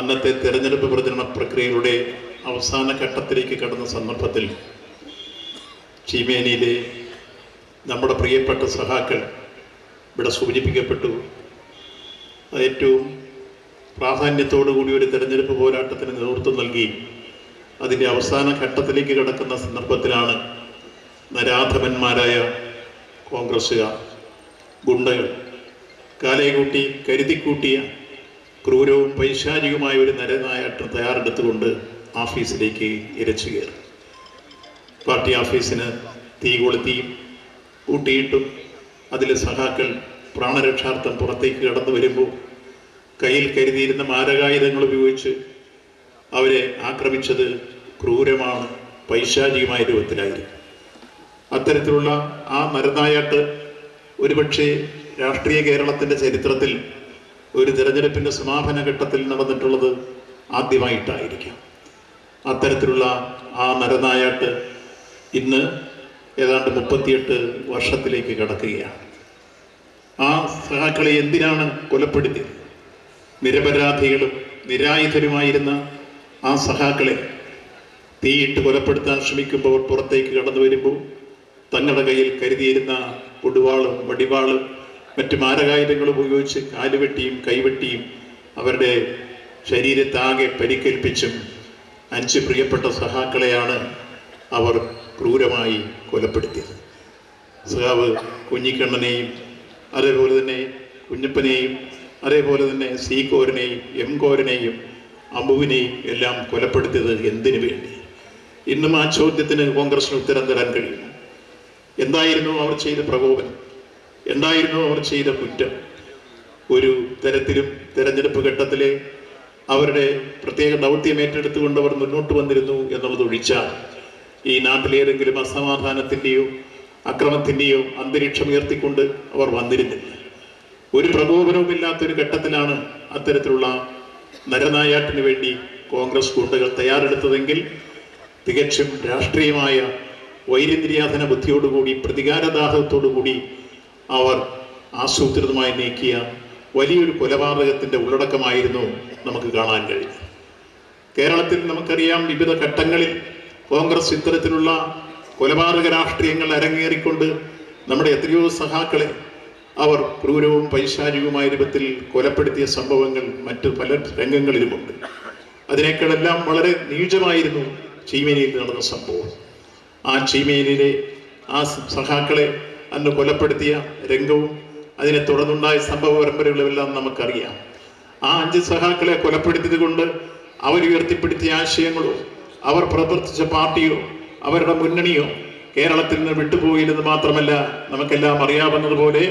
അന്നത്തെ തെരഞ്ഞെടുപ്പ് പ്രചരണ പ്രക്രിയയുടെ അവസാന ഘട്ടത്തിലേക്ക് കടന്ന സന്ദർഭത്തിൽ ചീമേനിയിലെ നമ്മുടെ പ്രിയപ്പെട്ട സഖാക്കൾ ഇവിടെ സൂചിപ്പിക്കപ്പെട്ടു. ഏറ്റവും പ്രാധാന്യത്തോടു കൂടി ഒരു തെരഞ്ഞെടുപ്പ് പോരാട്ടത്തിന് നേതൃത്വം നൽകി അതിൻ്റെ അവസാന ഘട്ടത്തിലേക്ക് കടക്കുന്ന സന്ദർഭത്തിലാണ് നരാധമന്മാരായ കോൺഗ്രസ്സുകാർ, ഗുണ്ടകൾ കാലയെകൂട്ടി കരുതിക്കൂട്ടിയ ക്രൂരവും പൈശാചികമായ ഒരു നരനായാട്ടം തയ്യാറെടുത്തുകൊണ്ട് ഓഫീസിലേക്ക് ഇരച്ചു കയറി. പാർട്ടി ഓഫീസിന് തീ കൊളുത്തിയും കൂട്ടിയിട്ടും അതിലെ സഖാക്കൾ പ്രാണരക്ഷാർത്ഥം പുറത്തേക്ക് കടന്നു വരുമ്പോൾ കയ്യിൽ കരുതിയിരുന്ന മാരകായുധങ്ങൾ ഉപയോഗിച്ച് അവരെ ആക്രമിച്ചത് ക്രൂരമാണ്, പൈശാചികമായ രൂപത്തിലായിരുന്നു. അത്തരത്തിലുള്ള ആ നരനായാട്ട് ഒരുപക്ഷെ രാഷ്ട്രീയ കേരളത്തിൻ്റെ ചരിത്രത്തിൽ ഒരു തെരഞ്ഞെടുപ്പിൻ്റെ സമാപന ഘട്ടത്തിൽ നടന്നിട്ടുള്ളത് ആദ്യമായിട്ടായിരിക്കാം. അത്തരത്തിലുള്ള ആ നരനായാട്ട് ഇന്ന് ഏതാണ്ട് 38 വർഷത്തിലേക്ക് കടക്കുകയാണ്. ആ സഖാക്കളെ എന്തിനാണ് കൊലപ്പെടുത്തിയത്? നിരപരാധികളും നിരായുധരുമായിരുന്ന ആ സഖാക്കളെ തീയിട്ട് കൊലപ്പെടുത്താൻ ശ്രമിക്കുമ്പോൾ പുറത്തേക്ക് കടന്നു വരുമ്പോൾ തങ്ങളുടെ കയ്യിൽ കരുതിയിരുന്ന കൊടുവാളും വടിവാളും മറ്റ് മാരകായുധങ്ങളും ഉപയോഗിച്ച് കാലുവെട്ടിയും കൈവെട്ടിയും അവരുടെ ശരീരത്താകെ പരിക്കേൽപ്പിച്ചും 5 പ്രിയപ്പെട്ട സഖാക്കളെയാണ് അവർ ക്രൂരമായി കൊലപ്പെടുത്തിയത്. സഖാവ് കുഞ്ഞിക്കണ്ണനെയും അതേപോലെ തന്നെ കുഞ്ഞപ്പനെയും അതേപോലെ തന്നെ സി കോരനെയും എം കോരനെയും അമ്പുവിനെയും എല്ലാം കൊലപ്പെടുത്തിയത് എന്തിനു വേണ്ടി? ഇന്നും ആ ചോദ്യത്തിന് കോൺഗ്രസിന് ഉത്തരം തരാൻ കഴിയും. എന്തായിരുന്നു അവർ ചെയ്ത പ്രകോപനം? എന്തായിരുന്നു അവർ ചെയ്ത കുറ്റം? ഒരു തരത്തിലും തെരഞ്ഞെടുപ്പ് ഘട്ടത്തിലെ അവരുടെ പ്രത്യേക ദൗത്യം ഏറ്റെടുത്തുകൊണ്ട് അവർ മുന്നോട്ട് വന്നിരുന്നു എന്നുള്ളത് ഒഴിച്ചാൽ ഈ നാട്ടിലേതെങ്കിലും അസമാധാനത്തിൻ്റെയോ അക്രമത്തിൻ്റെയോ അന്തരീക്ഷം ഉയർത്തിക്കൊണ്ട് അവർ വന്നിരുന്നില്ല. ഒരു പ്രകോപനവുമില്ലാത്തൊരു ഘട്ടത്തിലാണ് അത്തരത്തിലുള്ള നരനായാട്ടിന് വേണ്ടി കോൺഗ്രസ് ഗുണ്ടകൾ തയ്യാറെടുത്തതെങ്കിൽ തികച്ചും രാഷ്ട്രീയമായ വൈരന്ദ്രിയാധന ബുദ്ധിയോടുകൂടി പ്രതികാരദാഹത്തോടുകൂടി അവർ ആസൂത്രിതമായി നീക്കിയ വലിയൊരു കൊലപാതകത്തിൻ്റെ ഉള്ളടക്കമായിരുന്നു നമുക്ക് കാണാൻ കഴിയും. കേരളത്തിൽ നമുക്കറിയാം, വിവിധ ഘട്ടങ്ങളിൽ കോൺഗ്രസ് ഇത്തരത്തിലുള്ള കൊലപാതക രാഷ്ട്രീയങ്ങൾ അരങ്ങേറിക്കൊണ്ട് നമ്മുടെ എത്രയോ സഖാക്കളെ അവർ ക്രൂരവും പൈശാചികവുമായ രൂപത്തിൽ കൊലപ്പെടുത്തിയ സംഭവങ്ങൾ മറ്റു പല രംഗങ്ങളിലുമുണ്ട്. അതിനേക്കാളെല്ലാം വളരെ നീചമായിരുന്നു ചീമേനിയിൽ നടന്ന സംഭവം. ആ ചീമേനിയിലെ ആ സഖാക്കളെ അന്ന് കൊലപ്പെടുത്തിയ രംഗവും അതിനെ തുടർന്നുണ്ടായ സംഭവ പരമ്പരകളുമെല്ലാം നമുക്കറിയാം. ആ 5 സഖാക്കളെ കൊലപ്പെടുത്തിയത് കൊണ്ട് അവരുയർത്തിപ്പെടുത്തിയ ആശയങ്ങളോ അവർ പ്രവർത്തിച്ച പാർട്ടിയോ അവരുടെ മുന്നണിയോ കേരളത്തിൽ നിന്ന് വിട്ടുപോയില്ലെന്ന് മാത്രമല്ല, നമുക്കെല്ലാം അറിയാവുന്നതുപോലെ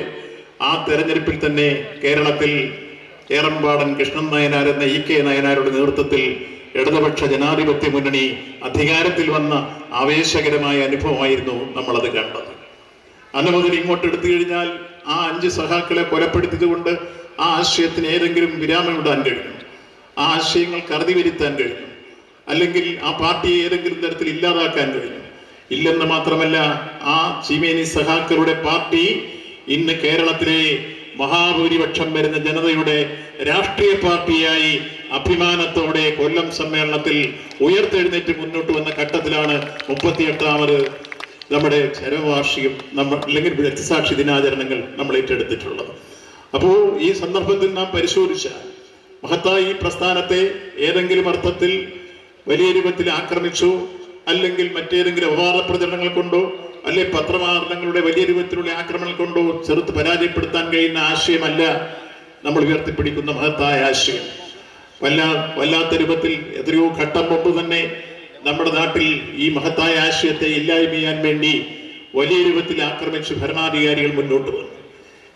ആ തെരഞ്ഞെടുപ്പിൽ തന്നെ കേരളത്തിൽ ഏറമ്പാടൻ കൃഷ്ണൻ നായനാർ എന്ന ഇ കെ നായനാരുടെ നേതൃത്വത്തിൽ ഇടതുപക്ഷ ജനാധിപത്യ മുന്നണി അധികാരത്തിൽ വന്ന ആവേശകരമായ അനുഭവമായിരുന്നു നമ്മളത് കണ്ടത്. അന്ന് മുതൽ ഇങ്ങോട്ട് എടുത്തു കഴിഞ്ഞാൽ ആ 5 സഖാക്കളെ കൊലപ്പെടുത്തിയത് കൊണ്ട് ആ ആശയത്തിന് ഏതെങ്കിലും വിരാമമിടാൻ കഴിഞ്ഞു, ആ ആശയങ്ങൾക്ക് അറുതി വരുത്താൻ കഴിഞ്ഞു, അല്ലെങ്കിൽ ആ പാർട്ടിയെ ഏതെങ്കിലും തരത്തിൽ ഇല്ലാതാക്കാൻ കഴിഞ്ഞു? ഇല്ലെന്ന് മാത്രമല്ല, ആ ചീമേനി സഖാക്കളുടെ പാർട്ടി ഇന്ന് കേരളത്തിലെ മഹാഭൂരിപക്ഷം വരുന്ന ജനതയുടെ രാഷ്ട്രീയ പാർട്ടിയായി അഭിമാനത്തോടെ കൊല്ലം സമ്മേളനത്തിൽ ഉയർത്തെഴുന്നേറ്റ് മുന്നോട്ട് വന്ന ഘട്ടത്തിലാണ് 38ാമത് നമ്മുടെ ചരമവാർഷികം അല്ലെങ്കിൽ രക്തസാക്ഷി ദിനാചരണങ്ങൾ നമ്മൾ ഏറ്റെടുത്തിട്ടുള്ളത്. അപ്പോൾ ഈ സന്ദർഭത്തിൽ നാം പരിശോധിച്ചാൽ മഹത്തായ ഈ പ്രസ്ഥാനത്തെ ഏതെങ്കിലും അർത്ഥത്തിൽ വലിയ രൂപത്തിൽ ആക്രമിച്ചോ അല്ലെങ്കിൽ മറ്റേതെങ്കിലും അപവാദ പ്രചരണങ്ങൾ കൊണ്ടോ അല്ലെ പത്രമാധ്യമങ്ങളുടെ വലിയ രൂപത്തിലുള്ള ആക്രമണങ്ങൾ കൊണ്ടോ ചെറുത്ത് പരാജയപ്പെടുത്താൻ കഴിയുന്ന ആശയമല്ല നമ്മൾ ഉയർത്തിപ്പിടിക്കുന്ന മഹത്തായ ആശയം. വല്ലാത്ത രൂപത്തിൽ എത്രയോ ഘട്ടം മുമ്പ് തന്നെ നമ്മുടെ നാട്ടിൽ ഈ മഹത്തായ ആശയത്തെ ഇല്ലായ്മ ചെയ്യാൻ വേണ്ടി വലിയ രൂപത്തിൽ ആക്രമിച്ച് ഭരണാധികാരികൾ മുന്നോട്ട് വന്നു.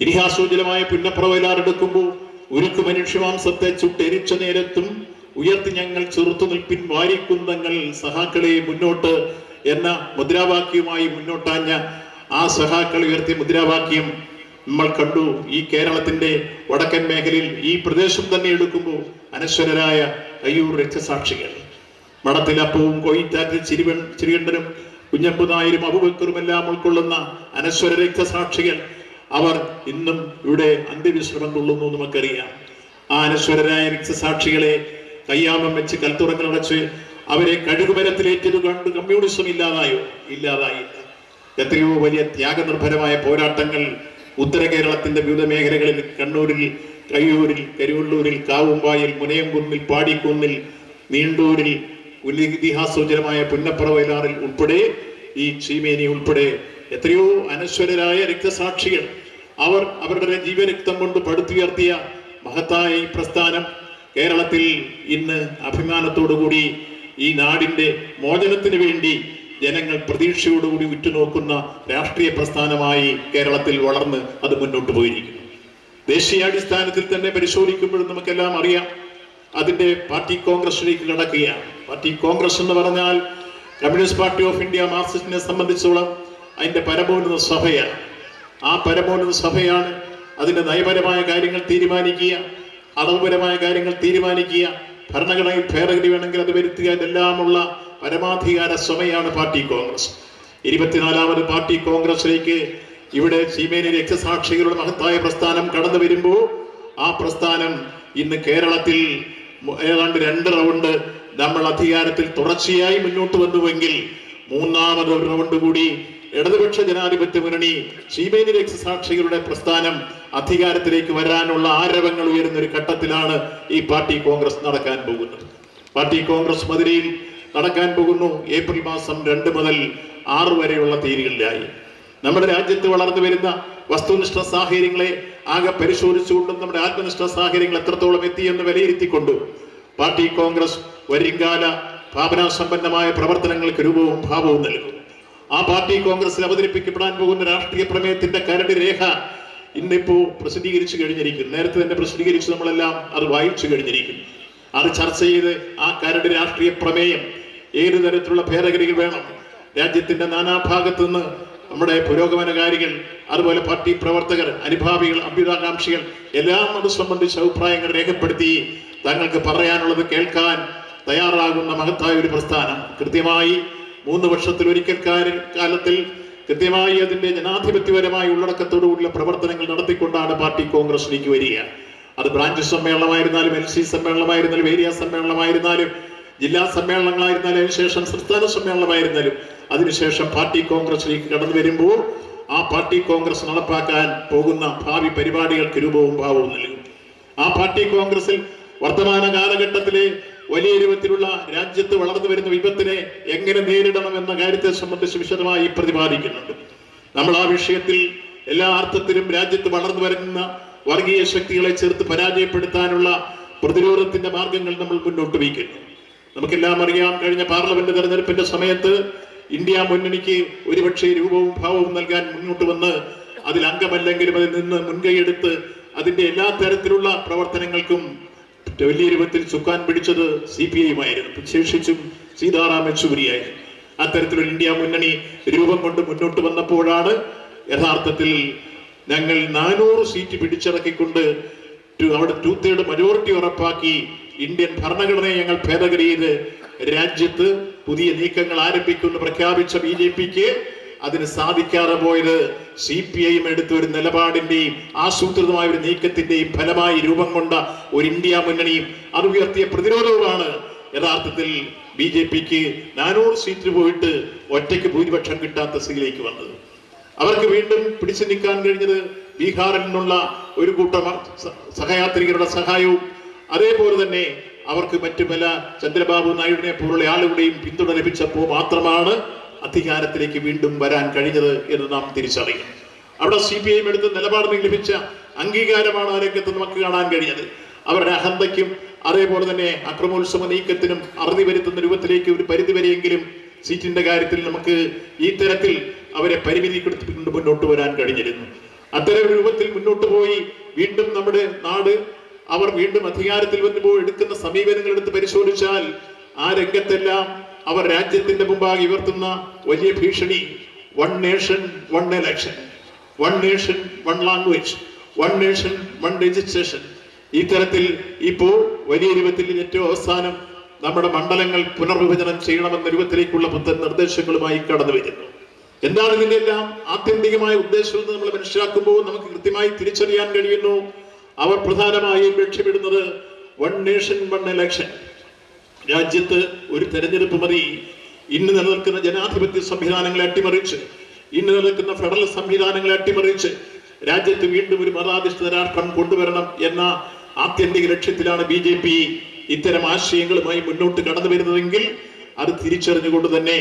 ഇതിഹാസോജ്വലമായ പുന്നപ്രവയിലാറെടുക്കുമ്പോൾ ഉരുക്കു മനുഷ്യമാംസത്തെ ചുട്ടെരിച്ച നേരത്തും ഉയർത്തി ഞങ്ങൾ ചെറുത്തു നിൽപ്പിൻ വാരിക്കുന്തങ്ങൾ സഹാക്കളെ മുന്നോട്ട് എന്ന മുദ്രാവാക്യവുമായി മുന്നോട്ടാഞ്ഞ ആ സഹാക്കൾ ഉയർത്തിയ മുദ്രാവാക്യം നമ്മൾ കണ്ടു. ഈ കേരളത്തിന്റെ വടക്കൻ മേഖലയിൽ ഈ പ്രദേശം തന്നെ എടുക്കുമ്പോൾ അനശ്വരരായ അയ്യൂർ രക്തസാക്ഷികൾ, മടത്തിലപ്പവും കൊയ്ത്താറ്റിൽ ചിരികണ്ഠനും കുഞ്ഞമ്പു നായരും അബൂബക്കറും എല്ലാം ഉൾക്കൊള്ളുന്ന അനശ്വര രക്തസാക്ഷികൾ, അവർ ഇന്നും ഇവിടെ അന്ത്യവിശ്രമം കൊള്ളുന്നു നമുക്കറിയാം. ആ അനശ്വരരായ രക്തസാക്ഷികളെ കയ്യാമം വെച്ച് കൽത്തുറങ്ങളടച്ച് അവരെ കഴുകുമരത്തിലേറ്റത് കണ്ട് കമ്മ്യൂണിസം ഇല്ലാതായോ? ഇല്ലാതായില്ല. എത്രയോ വലിയ ത്യാഗനിർഭരമായ പോരാട്ടങ്ങൾ ഉത്തര കേരളത്തിന്റെ വിവിധ മേഖലകളിൽ, കണ്ണൂരിൽ, കയ്യൂരിൽ, കരുവള്ളൂരിൽ, കാവുമ്പായിൽ, മുനയംകുന്നിൽ, പാടിക്കുന്നിൽ, നീണ്ടൂരിൽ, ഇതിഹാസോചരമായ പുന്നപ്പുറ വയലാറിൽ ഉൾപ്പെടെ, ഈ ചീമേനി ഉൾപ്പെടെ എത്രയോ അനശ്വരരായ രക്തസാക്ഷികൾ, അവർ അവരുടെ ജീവരക്തം കൊണ്ട് പടുത്തുയർത്തിയ മഹത്തായ ഈ പ്രസ്ഥാനം കേരളത്തിൽ ഇന്ന് അഭിമാനത്തോടുകൂടി ഈ നാടിന്റെ മോചനത്തിന് വേണ്ടി ജനങ്ങൾ പ്രതീക്ഷയോടുകൂടി ഉറ്റുനോക്കുന്ന രാഷ്ട്രീയ പ്രസ്ഥാനമായി കേരളത്തിൽ വളർന്ന് അത് മുന്നോട്ട് പോയിരിക്കുന്നു. ദേശീയാടിസ്ഥാനത്തിൽ തന്നെ പരിശോധിക്കുമ്പോഴും നമുക്കെല്ലാം അറിയാം, അതിന്റെ പാർട്ടി കോൺഗ്രസിലേക്ക് കടക്കുകയാണ്. പാർട്ടി കോൺഗ്രസ് എന്ന് പറഞ്ഞാൽ കമ്മ്യൂണിസ്റ്റ് പാർട്ടി ഓഫ് ഇന്ത്യ മാർക്സിസ്റ്റിനെ സംബന്ധിച്ചോളം അതിന്റെ പരമോന്നത സഭയാണ്. ആ പരമോന്നത സഭയാണ് അതിന്റെ നയപരമായ കാര്യങ്ങൾ തീരുമാനിക്കുക, അളവുപരമായ കാര്യങ്ങൾ തീരുമാനിക്കുക, ഭരണഘടനയിൽ ഭേദഗതി വേണമെങ്കിൽ അത് വരുത്തുക, ഇതെല്ലാമുള്ള പരമാധികാര സഭയാണ് പാർട്ടി കോൺഗ്രസ്. 24ാമത് പാർട്ടി കോൺഗ്രസിലേക്ക് ഇവിടെ ചീമേനി രക്തസാക്ഷികളുടെ മഹത്തായ പ്രസ്ഥാനം കടന്നു വരുമ്പോൾ ആ പ്രസ്ഥാനം ഇന്ന് കേരളത്തിൽ ഏതാണ്ട് 2 റൗണ്ട് നമ്മൾ അധികാരത്തിൽ തുടർച്ചയായി മുന്നോട്ട് വന്നുവെങ്കിൽ, 3ാമത് റൗണ്ട് കൂടി ഇടതുപക്ഷ ജനാധിപത്യ മുന്നണി ചീമേനി രക്തസാക്ഷികളുടെ പ്രസ്ഥാനം അധികാരത്തിലേക്ക് വരാനുള്ള ആരവങ്ങൾ ഉയരുന്ന ഒരു ഘട്ടത്തിലാണ് ഈ പാർട്ടി കോൺഗ്രസ് നടക്കാൻ പോകുന്നത്. പാർട്ടി കോൺഗ്രസ് മധുരയിൽ നടക്കാൻ പോകുന്നു. ഏപ്രിൽ മാസം 2 മുതൽ 6 വരെയുള്ള തീയതികളിലായി നമ്മുടെ രാജ്യത്ത് വളർന്നു വരുന്ന വസ്തുനിഷ്ഠ സാഹചര്യങ്ങളെ ആകെ പരിശോധിച്ചുകൊണ്ടും നമ്മുടെ ആത്മനിഷ്ഠ സാഹചര്യങ്ങൾ എത്രത്തോളം എത്തിയെന്ന് വിലയിരുത്തിക്കൊണ്ടും പാർട്ടി കോൺഗ്രസ് വരുംകാല ഭാവനാസമ്പന്നമായ പ്രവർത്തനങ്ങൾക്ക് രൂപവും ഭാവവും നൽകും. ആ പാർട്ടി കോൺഗ്രസിൽ അവതരിപ്പിക്കപ്പെടാൻ പോകുന്ന രാഷ്ട്രീയ പ്രമേയത്തിന്റെ കരട് രേഖ ഇന്നിപ്പോ പ്രസിദ്ധീകരിച്ചു കഴിഞ്ഞിരിക്കുന്നു. നേരത്തെ തന്നെ പ്രസിദ്ധീകരിച്ച് നമ്മളെല്ലാം അത് വായിച്ചു കഴിഞ്ഞിരിക്കുന്നു. അത് ചർച്ച ചെയ്ത് ആ കരട് രാഷ്ട്രീയ പ്രമേയം ഏത് തരത്തിലുള്ള ഭേദഗതികൾ വേണം, രാജ്യത്തിന്റെ നാനാഭാഗത്തു നിന്ന് നമ്മുടെ പുരോഗമനകാരികൾ, അതുപോലെ പാർട്ടി പ്രവർത്തകർ, അനുഭാവികൾ, അഭ്യുതാകാംക്ഷികൾ എല്ലാം അത് സംബന്ധിച്ച അഭിപ്രായങ്ങൾ രേഖപ്പെടുത്തി തങ്ങൾക്ക് പറയാനുള്ളത് കേൾക്കാൻ തയ്യാറാകുന്ന മഹത്തായ ഒരു പ്രസ്ഥാനം കൃത്യമായി 3 വർഷത്തിലൊരിക്കൽ കാലത്തിൽ കൃത്യമായി അതിന്റെ ജനാധിപത്യപരമായ ഉള്ളടക്കത്തോടുകൂടിയുള്ള പ്രവർത്തനങ്ങൾ നടത്തിക്കൊണ്ടാണ് പാർട്ടി കോൺഗ്രസിലേക്ക് വരിക. അത് ബ്രാഞ്ച് സമ്മേളനമായിരുന്നാലും, LC സമ്മേളനമായിരുന്നാലും, ഏരിയ സമ്മേളനമായിരുന്നാലും, ജില്ലാ സമ്മേളനങ്ങളായിരുന്നാലും, അതിനുശേഷം സംസ്ഥാന സമ്മേളനമായിരുന്നാലും, അതിനുശേഷം പാർട്ടി കോൺഗ്രസിലേക്ക് കടന്നു വരുമ്പോൾ ആ പാർട്ടി കോൺഗ്രസ് നടപ്പാക്കാൻ പോകുന്ന ഭാവി പരിപാടികൾക്ക് രൂപവും ഭാവവും നൽകും. ആ പാർട്ടി കോൺഗ്രസിൽ വർത്തമാന കാലഘട്ടത്തിലെ വലിയ രൂപത്തിലുള്ള രാജ്യത്ത് വളർന്നു വരുന്ന വിപത്തിനെ എങ്ങനെ നേരിടണം എന്ന കാര്യത്തെ സംബന്ധിച്ച് വിശദമായി പ്രതിപാദിക്കുന്നുണ്ട്. നമ്മൾ ആ വിഷയത്തിൽ എല്ലാ അർത്ഥത്തിലും രാജ്യത്ത് വളർന്നു വരുന്ന വർഗീയ ശക്തികളെ ചേർത്ത് പരാജയപ്പെടുത്താനുള്ള പ്രതിരോധത്തിന്റെ മാർഗങ്ങൾ നമ്മൾ മുന്നോട്ട് വയ്ക്കുന്നു. നമുക്കെല്ലാം അറിയാം, കഴിഞ്ഞ പാർലമെന്റ് തെരഞ്ഞെടുപ്പിന്റെ സമയത്ത് ഇന്ത്യ മുന്നണിക്ക് ഒരുപക്ഷെ രൂപവും ഭാവവും നൽകാൻ മുന്നോട്ട് വന്ന് അതിൽ അംഗമല്ലെങ്കിലും അതിൽ നിന്ന് മുൻകൈയെടുത്ത് അതിന്റെ എല്ലാ തരത്തിലുള്ള പ്രവർത്തനങ്ങൾക്കും വലിയ രൂപത്തിൽ ചുക്കാൻ പിടിച്ചത് CPI ആയിരുന്നു, വിശേഷിച്ചും സീതാറാം യെച്ചൂരിയായിരുന്നു. അത്തരത്തിലൊരു ഇന്ത്യ മുന്നണി രൂപം കൊണ്ട് മുന്നോട്ട് വന്നപ്പോഴാണ് യഥാർത്ഥത്തിൽ ഞങ്ങൾ 400 സീറ്റ് പിടിച്ചടക്കിക്കൊണ്ട് അവിടെ 2/3 മജോറിറ്റി ഉറപ്പാക്കി ഇന്ത്യൻ ഭരണഘടനയെ ഞങ്ങൾ ഭേദഗതി ചെയ്ത് രാജ്യത്ത് പുതിയ നീക്കങ്ങൾ ആരംഭിക്കുമെന്ന് പ്രഖ്യാപിച്ച BJPക്ക് അതിന് സാധിക്കാതെ പോയത് CPIയും എടുത്ത ഒരു നിലപാടിന്റെയും ആസൂത്രിതമായ ഒരു നീക്കത്തിന്റെയും ഫലമായി രൂപം കൊണ്ട ഒരു ഇന്ത്യ മുന്നണിയും അത് ഉയർത്തിയ പ്രതിരോധവുമാണ് യഥാർത്ഥത്തിൽ BJPക്ക് 400 സീറ്റ് പോയിട്ട് ഒറ്റയ്ക്ക് ഭൂരിപക്ഷം കിട്ടാത്ത സ്ഥിതിയിലേക്ക് വന്നത്. അവർക്ക് വീണ്ടും പിടിച്ചു നിൽക്കാൻ കഴിഞ്ഞത് ബീഹാറിൽ നിന്നുള്ള ഒരു കൂട്ടം സഹയാത്രികരുടെ സഹായവും, അതേപോലെ തന്നെ അവർക്ക് മറ്റു പല ചന്ദ്രബാബു നായിഡുവിനെ പോലുള്ള ആളുകളുടെയും പിന്തുണ ലഭിച്ചപ്പോൾ മാത്രമാണ് അധികാരത്തിലേക്ക് വീണ്ടും വരാൻ കഴിഞ്ഞത് എന്ന് നാം തിരിച്ചറിയും. അവിടെ CPIയും എടുത്ത നിലപാടിന് ലഭിച്ച അംഗീകാരമാണ് ആ രംഗത്ത് നമുക്ക് കാണാൻ കഴിഞ്ഞത്. അവരുടെ അഹന്തയ്ക്കും അതേപോലെ തന്നെ അക്രമോത്സവ നീക്കത്തിനും അറുതി വരുത്തുന്ന രൂപത്തിലേക്ക് ഒരു പരിധിവരെയെങ്കിലും സീറ്റിന്റെ കാര്യത്തിൽ നമുക്ക് ഈ തരത്തിൽ അവരെ പരിമിതിപ്പെടുത്തിക്കൊണ്ട് മുന്നോട്ട് വരാൻ കഴിഞ്ഞിരുന്നു. അത്തരം രൂപത്തിൽ മുന്നോട്ട് പോയി വീണ്ടും നമ്മുടെ നാട് അവർ വീണ്ടും അധികാരത്തിൽ വന്നുമ്പോൾ എടുക്കുന്ന സമീപനങ്ങൾ എടുത്ത് പരിശോധിച്ചാൽ ആ രംഗത്തെല്ലാം അവർ രാജ്യത്തിന്റെ മുമ്പാകെ ഉയർത്തുന്ന വലിയ ഭീഷണി, 1 nation 1 election, 1 nation 1 language, 1 nation 1 registration, ഈ തരത്തിൽ ഇപ്പോൾ വലിയ രൂപത്തിൽ ഏറ്റവും അവസാനം നമ്മുടെ മണ്ഡലങ്ങൾ പുനർവിഭജനം ചെയ്യണമെന്ന രൂപത്തിലേക്കുള്ള പുത്തൻ നിർദ്ദേശങ്ങളുമായി കടന്നു വരുന്നു. എന്താണ് ഇതിന്റെ എല്ലാം ആത്യന്തികമായ ഉദ്ദേശം നമ്മൾ മനസ്സിലാക്കുമ്പോൾ നമുക്ക് കൃത്യമായി തിരിച്ചറിയാൻ കഴിയുന്നു. അവർ പ്രധാനമായും ലക്ഷ്യമിടുന്നത് 1 നേഷൻ 1 ഇലക്ഷൻ, രാജ്യത്ത് ഒരു തെരഞ്ഞെടുപ്പ് മതി ഇന്ന് നിലനിൽക്കുന്ന ജനാധിപത്യ സംവിധാനങ്ങളെ അട്ടിമറിച്ച്, ഇന്ന് നിലനിൽക്കുന്ന ഫെഡറൽ സംവിധാനങ്ങളെ അട്ടിമറിച്ച് രാജ്യത്ത് വീണ്ടും ഒരു മതാധിഷ്ഠിത രാഷ്ട്രം കൊണ്ടുവരണം എന്ന ആത്യന്തിക ലക്ഷ്യത്തിലാണ് BJP ഇത്തരം ആശയങ്ങളുമായി മുന്നോട്ട് കടന്നു വരുന്നതെങ്കിൽ അത് തിരിച്ചറിഞ്ഞുകൊണ്ട് തന്നെ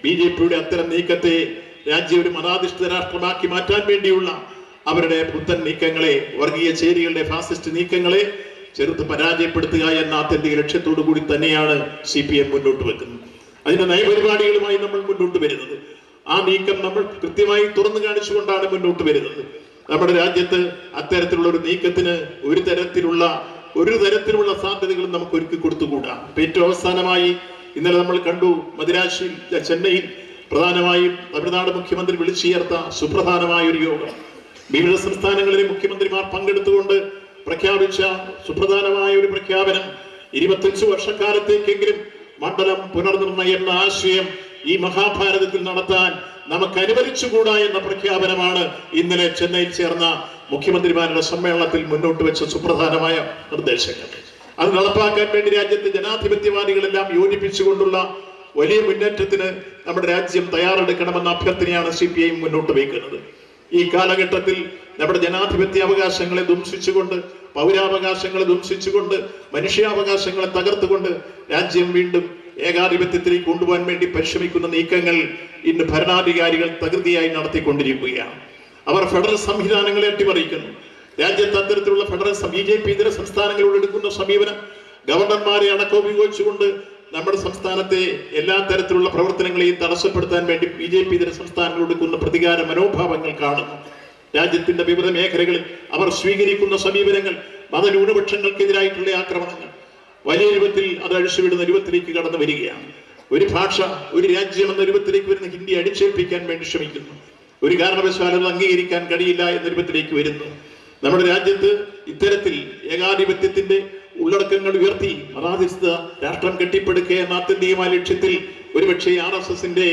BJPയുടെ അത്തരം നീക്കത്തെ രാജ്യം ഒരു മതാധിഷ്ഠിത രാഷ്ട്രമാക്കി മാറ്റാൻ വേണ്ടിയുള്ള അവരുടെ പുത്തൻ നീക്കങ്ങളെ, വർഗീയ ചേരികളുടെ ഫാസിസ്റ്റ് നീക്കങ്ങളെ ചെറുത്ത് പരാജയപ്പെടുത്തുക എന്ന ആത്യന്തിക ലക്ഷ്യത്തോടു കൂടി തന്നെയാണ് CPM മുന്നോട്ട് വെക്കുന്നത്. അതിന്റെ നയപരിപാടികളുമായി നമ്മൾ മുന്നോട്ട് വരുന്നത്. ആ നീക്കം നമ്മൾ കൃത്യമായി തുറന്നു കാണിച്ചുകൊണ്ടാണ് മുന്നോട്ട് വരുന്നത്. നമ്മുടെ രാജ്യത്ത് അത്തരത്തിലുള്ള ഒരു നീക്കത്തിന് ഒരു തരത്തിലുള്ള സാധ്യതകളും നമുക്ക് ഒരുക്കി കൊടുത്തുകൂടാ. ഏറ്റവും അവസാനമായി ഇന്നലെ നമ്മൾ കണ്ടു, മദിരാശിയിൽ, ചെന്നൈയിൽ പ്രധാനമായും തമിഴ്നാട് മുഖ്യമന്ത്രി വിളിച്ചു ചേർത്ത സുപ്രധാനമായ ഒരു യോഗം, വിവിധ സംസ്ഥാനങ്ങളിലെ മുഖ്യമന്ത്രിമാർ പങ്കെടുത്തുകൊണ്ട് പ്രഖ്യാപിച്ച സുപ്രധാനമായ ഒരു പ്രഖ്യാപനം, 25 വർഷക്കാലത്തേക്കെങ്കിലും മണ്ഡലം പുനർനിർണയം എന്ന ആശയം ഈ മഹാഭാരതത്തിൽ നടത്താൻ നമുക്ക് അനുവദിച്ചുകൂടാ എന്ന പ്രഖ്യാപനമാണ് ഇന്നലെ ചെന്നൈയിൽ ചേർന്ന മുഖ്യമന്ത്രിമാരുടെ സമ്മേളനത്തിൽ മുന്നോട്ട് വെച്ച സുപ്രധാനമായ നിർദ്ദേശങ്ങൾ. അത് നടപ്പാക്കാൻ വേണ്ടി രാജ്യത്തെ ജനാധിപത്യവാദികളെല്ലാം യോജിപ്പിച്ചുകൊണ്ടുള്ള വലിയ മുന്നേറ്റത്തിന് നമ്മുടെ രാജ്യം തയ്യാറെടുക്കണമെന്ന അഭ്യർത്ഥനയാണ് CPI മുന്നോട്ട് വയ്ക്കുന്നത്. ഈ കാലഘട്ടത്തിൽ നമ്മുടെ ജനാധിപത്യ അവകാശങ്ങളെ ധ്വംസിച്ചുകൊണ്ട്, പൗരാവകാശങ്ങളെ ധ്വംസിച്ചുകൊണ്ട്, മനുഷ്യാവകാശങ്ങളെ തകർത്തുകൊണ്ട് രാജ്യം വീണ്ടും ഏകാധിപത്യത്തിലേക്ക് കൊണ്ടുപോകാൻ വേണ്ടി പരിശ്രമിക്കുന്ന നീക്കങ്ങൾ ഇന്ന് ഭരണാധികാരികൾ തകൃതിയായി നടത്തിക്കൊണ്ടിരിക്കുകയാണ്. അവർ ഫെഡറൽ സംവിധാനങ്ങളെ അട്ടിമറിക്കുന്നു. രാജ്യത്ത് അത്തരത്തിലുള്ള ഫെഡറൽ BJP ഇതര സംസ്ഥാനങ്ങളോട് എടുക്കുന്ന സമീപനം, ഗവർണർമാരെ അടക്കം ഉപയോഗിച്ചുകൊണ്ട് നമ്മുടെ സംസ്ഥാനത്തെ എല്ലാ തരത്തിലുള്ള പ്രവർത്തനങ്ങളെയും തടസ്സപ്പെടുത്താൻ വേണ്ടി BJP ഇതര സംസ്ഥാനങ്ങളോട് എടുക്കുന്ന പ്രതികാര മനോഭാവങ്ങൾ കാണുന്നു. രാജ്യത്തിന്റെ വിവിധ മേഖലകളിൽ അവർ സ്വീകരിക്കുന്ന സമീപനങ്ങൾ, മതന്യൂനപക്ഷങ്ങൾക്കെതിരായിട്ടുള്ള ആക്രമണങ്ങൾ വലിയ രൂപത്തിൽ അത് അഴിച്ചുവിടുന്ന രൂപത്തിലേക്ക് കടന്നു വരികയാണ്. ഒരു ഭാഷ, ഒരു രാജ്യം എന്ന രൂപത്തിലേക്ക് വരുന്ന ഹിന്ദി അടിച്ചേൽപ്പിക്കാൻ വേണ്ടി ശ്രമിക്കുന്നു. ഒരു കാരണവശാലും അംഗീകരിക്കാൻ കഴിയില്ല എന്ന രൂപത്തിലേക്ക് വരുന്നു. നമ്മുടെ രാജ്യത്ത് ഇത്തരത്തിൽ ഏകാധിപത്യത്തിന്റെ ഉള്ളടക്കങ്ങൾ ഉയർത്തി മതാധിഷ്ഠിത രാഷ്ട്രം കെട്ടിപ്പടുക്കുക എന്ന ആത്യന്തികമായ ലക്ഷ്യത്തിൽ ഒരുപക്ഷെ RSSന്റെ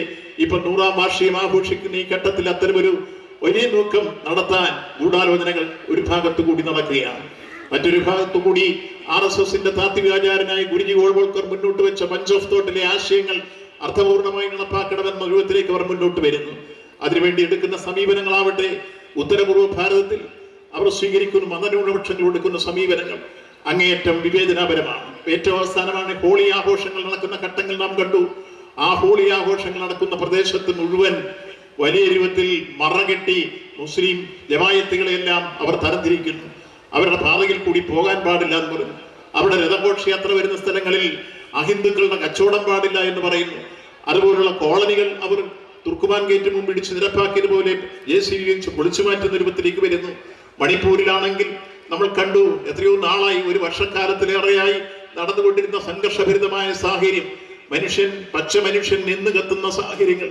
ഇപ്പൊ 100ാം വാർഷികം ആഘോഷിക്കുന്ന ഈ ഘട്ടത്തിൽ അത്തരമൊരു വലിയ നീക്കം നടത്താൻ ഗൂഢാലോചനകൾ ഒരു ഭാഗത്തു കൂടി നടക്കുകയാണ്. മറ്റൊരു ഭാഗത്തു കൂടി RSSന്റെ താത്വികാചാരനായ ഗുരുജി ഗോൾവോൾക്കർ മുന്നോട്ട് വെച്ച ബഞ്ച് ഓഫ് തോട്ടിലെ ആശയങ്ങൾ അർത്ഥപൂർണമായി നടപ്പാക്കണമെന്ന രൂപത്തിലേക്ക് അവർ മുന്നോട്ട് വരുന്നു. അതിനുവേണ്ടി എടുക്കുന്ന സമീപനങ്ങളാവട്ടെ, ഉത്തരപൂർവ്വ ഭാരതത്തിൽ അവർ സ്വീകരിക്കുന്ന മതന്യൂനപക്ഷങ്ങൾ എടുക്കുന്ന സമീപനങ്ങൾ അങ്ങേയറ്റം വിവേചനാപരമാണ്. ഏറ്റവും അവസാനമാണ് ഹോളി ആഘോഷങ്ങൾ നടക്കുന്ന ഘട്ടങ്ങൾ നാം കണ്ടു. ആ ഹോളി ആഘോഷങ്ങൾ നടക്കുന്ന പ്രദേശത്ത് മുഴുവൻ വലിയ രൂപത്തിൽ മറകെട്ടി മുസ്ലിം ജമായത്തുകളെല്ലാം അവർ തരംതിരിക്കുന്നു. അവരുടെ പാതയിൽ കൂടി പോകാൻ പാടില്ല എന്ന് പറഞ്ഞു. അവിടെ രഥഘോഷയാത്ര വരുന്ന സ്ഥലങ്ങളിൽ അഹിന്ദുക്കളുടെ കച്ചവടം പാടില്ല എന്ന് പറയുന്നു. അതുപോലുള്ള കോളനികൾ അവർ തുർക്കുമാൻ ഗേറ്റ് മുമ്പ് ഇടിച്ച് നിരപ്പാക്കിയതുപോലെ JCB വെച്ച് പൊളിച്ചു മാറ്റുന്ന രൂപത്തിലേക്ക് വരുന്നു. മണിപ്പൂരിലാണെങ്കിൽ നമ്മൾ കണ്ടു, എത്രയോ നാളായി, ഒരു വർഷക്കാലത്തിലേറെയായി നടന്നുകൊണ്ടിരുന്ന സംഘർഷഭരിതമായ സാഹചര്യം, പച്ച മനുഷ്യൻ നിന്ന് കത്തുന്ന സാഹചര്യങ്ങൾ.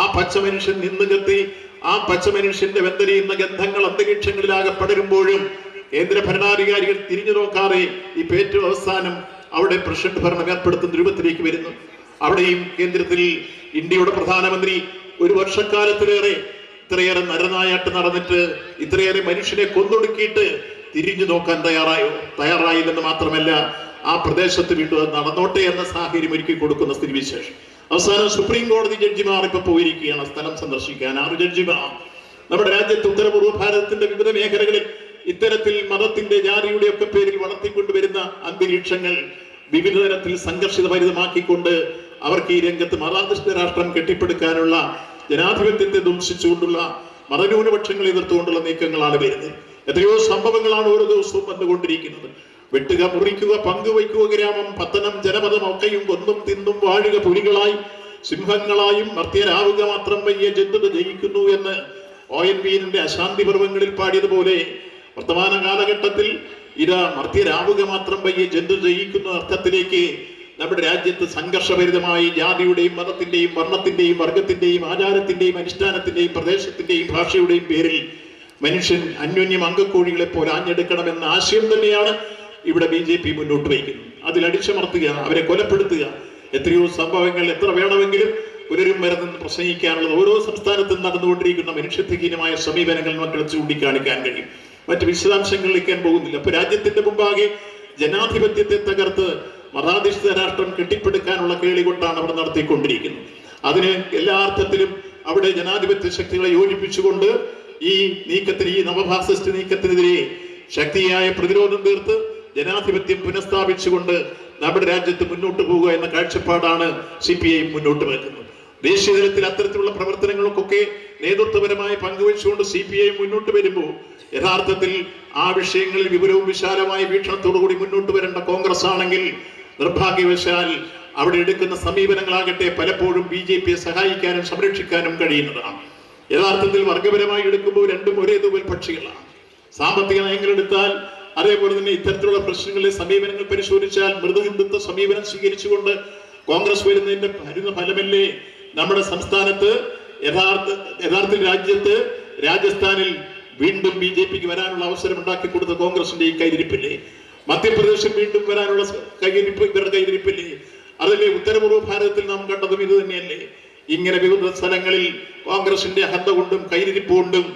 ആ പച്ച മനുഷ്യൻ നിന്ന് കത്തി ആ പച്ച മനുഷ്യന്റെ വെന്തരിയുന്ന ഗന്ധങ്ങൾ അന്തരീക്ഷങ്ങളിലാകെ പടരുമ്പോഴും കേന്ദ്ര ഭരണാധികാരികൾ തിരിഞ്ഞു നോക്കാതെ ഇപ്പൊ ഏറ്റവും അവസാനം അവിടെ പ്രസിഡന്റ് ഭരണം ഏർപ്പെടുത്തുന്ന രൂപത്തിലേക്ക് വരുന്നു. അവിടെയും കേന്ദ്രത്തിൽ ഇന്ത്യയുടെ പ്രധാനമന്ത്രി ഒരു വർഷക്കാലത്തിലേറെ ഇത്രയേറെ നരനായാട്ട് നടന്നിട്ട് ഇത്രയേറെ മനുഷ്യനെ കൊന്നൊടുക്കിയിട്ട് തിരിഞ്ഞു നോക്കാൻ തയ്യാറായില്ലെന്ന് മാത്രമല്ല, ആ പ്രദേശത്ത് വീണ്ടും അത് നടന്നോട്ടെ എന്ന സാഹചര്യം ഒരുക്കി കൊടുക്കുന്ന സ്ഥിതിവിശേഷം. അവസാനം സുപ്രീം കോടതി ജഡ്ജിമാർ ഇപ്പൊ പോയിരിക്കുകയാണ് സ്ഥലം സന്ദർശിക്കാൻ. 6 ജഡ്ജിമാർ നമ്മുടെ രാജ്യത്ത് ഉത്തരപൂർവ്വ ഭാരതത്തിന്റെ വിവിധ മേഖലകളിൽ ഇത്തരത്തിൽ മതത്തിന്റെ ജാതിയുടെ ഒക്കെ പേരിൽ വളർത്തിക്കൊണ്ടുവരുന്ന അന്തരീക്ഷങ്ങൾ വിവിധ തരത്തിൽ സംഘർഷിതഭരിതമാക്കിക്കൊണ്ട് അവർക്ക് ഈ രംഗത്ത് മതാധിഷ്ഠിത രാഷ്ട്രം കെട്ടിപ്പടുക്കാനുള്ള ജനാധിപത്യത്തെ ധ്വംസിച്ചുകൊണ്ടുള്ള മതന്യൂനപക്ഷങ്ങളെ എതിർത്തുകൊണ്ടുള്ള നീക്കങ്ങളാണ് വരുന്നത്. എത്രയോ സംഭവങ്ങളാണ് ഓരോ ദിവസവും വന്നുകൊണ്ടിരിക്കുന്നത്. വെട്ടുക, മുറിക്കുക, പങ്കുവയ്ക്കുക, ഗ്രാമം, പത്തനം, ജനപദം ഒക്കെയും കൊന്നും തിന്നും വാഴുക പുലികളായി സിംഹങ്ങളായും മർത്യരാവുക മാത്രം വയ്യ ജന്തുത ജയിക്കുന്നു എന്ന് ONVന്റെ അശാന്തി പർവ്വങ്ങളിൽ പാടിയതുപോലെ വർത്തമാന കാലഘട്ടത്തിൽ മർത്യരാവുക മാത്രം വയ്യ ജന്തു ജയിക്കുന്ന അർത്ഥത്തിലേക്ക് നമ്മുടെ രാജ്യത്ത് സംഘർഷഭരിതമായി ജാതിയുടെയും മതത്തിന്റെയും വർണ്ണത്തിന്റെയും വർഗത്തിന്റെയും ആചാരത്തിന്റെയും അനുഷ്ഠാനത്തിന്റെയും പ്രദേശത്തിന്റെയും ഭാഷയുടെയും പേരിൽ മനുഷ്യൻ അന്യോന്യം അംഗക്കോഴികളെ പോലെ ആഞ്ഞെടുക്കണമെന്ന ആശയം തന്നെയാണ് ഇവിടെ BJP മുന്നോട്ട് വയ്ക്കുന്നത്. അതിൽ അടിച്ചമർത്തുക, അവരെ കൊലപ്പെടുത്തുക. എത്രയോ സംഭവങ്ങൾ എത്ര വേണമെങ്കിലും പുനരും വരുന്നെന്ന് പ്രസംഗിക്കാനുള്ളത് ഓരോ സംസ്ഥാനത്തും നടന്നുകൊണ്ടിരിക്കുന്ന മനുഷ്യത്വഹീനമായ സമീപനങ്ങൾ നമുക്ക് ചൂണ്ടിക്കാണിക്കാൻ കഴിയും. മറ്റ് വിശദാംശങ്ങളിലേക്ക് പോകുന്നില്ല. അപ്പൊ രാജ്യത്തിന്റെ മുമ്പാകെ ജനാധിപത്യത്തെ തകർത്ത് മതാധിഷ്ഠിത രാഷ്ട്രം കെട്ടിപ്പടുക്കാനുള്ള കേളികൊണ്ടാണ് അവർ നടത്തിക്കൊണ്ടിരിക്കുന്നത്. അതിന് എല്ലാ അർത്ഥത്തിലും അവിടെ ജനാധിപത്യ ശക്തികളെ യോജിപ്പിച്ചുകൊണ്ട് ഈ നീക്കത്തിന്, ഈ നവഫാസിസ്റ്റ് നീക്കത്തിനെതിരെ ശക്തിയായ പ്രതിരോധം തീർത്ത് ജനാധിപത്യം പുനഃസ്ഥാപിച്ചുകൊണ്ട് നമ്മുടെ രാജ്യത്ത് മുന്നോട്ട് പോകുക എന്ന കാഴ്ചപ്പാടാണ് CPI മുന്നോട്ട് വെക്കുന്നത്. ദേശീയ തലത്തിൽ അത്തരത്തിലുള്ള പ്രവർത്തനങ്ങൾക്കൊക്കെ നേതൃത്വപരമായി പങ്കുവെച്ചുകൊണ്ട് CPI മുന്നോട്ട് വരുമ്പോൾ യഥാർത്ഥത്തിൽ ആ വിഷയങ്ങളിൽ വിപുലവും വിശാലമായ വീക്ഷണത്തോടുകൂടി മുന്നോട്ട് വരേണ്ട കോൺഗ്രസ് ആണെങ്കിൽ നിർഭാഗ്യവശാൽ അവിടെ എടുക്കുന്ന സമീപനങ്ങളാകട്ടെ പലപ്പോഴും BJPയെ സഹായിക്കാനും സംരക്ഷിക്കാനും കഴിയുന്നതാണ്. യഥാർത്ഥത്തിൽ വർഗപരമായി എടുക്കുമ്പോൾ രണ്ടും ഒരേ തൂവൽ പക്ഷികളാണ്. സാമ്പത്തിക നയങ്ങളെടുത്താൽ, അതേപോലെ തന്നെ ഇത്തരത്തിലുള്ള പ്രശ്നങ്ങളിലെ സമീപനങ്ങൾ പരിശോധിച്ചാൽ മൃദുഹിന്ദുത്വ സമീപനം സ്വീകരിച്ചുകൊണ്ട് കോൺഗ്രസ് വരുന്ന ഫലമല്ലേ നമ്മുടെ സംസ്ഥാനത്ത് യഥാർത്ഥത്തിൽ രാജസ്ഥാനിൽ വീണ്ടും BJPക്ക് വരാനുള്ള അവസരം ഉണ്ടാക്കി കൊടുത്ത കോൺഗ്രസിന്റെ ഈ കൈതിരിപ്പില്ലേ? മധ്യപ്രദേശിൽ വീണ്ടും വരാനുള്ള ഇവരുടെ കൈതിരിപ്പില്ലേ? അതല്ലേ ഉത്തരപൂർവ്വ ഭാരതത്തിൽ നാം കണ്ടതും ഇത് തന്നെയല്ലേ? ഇങ്ങനെ വിവിധ സ്ഥലങ്ങളിൽ കോൺഗ്രസിന്റെ അഹന്ത കൊണ്ടും കൈതിരിപ്പ് കൊണ്ടും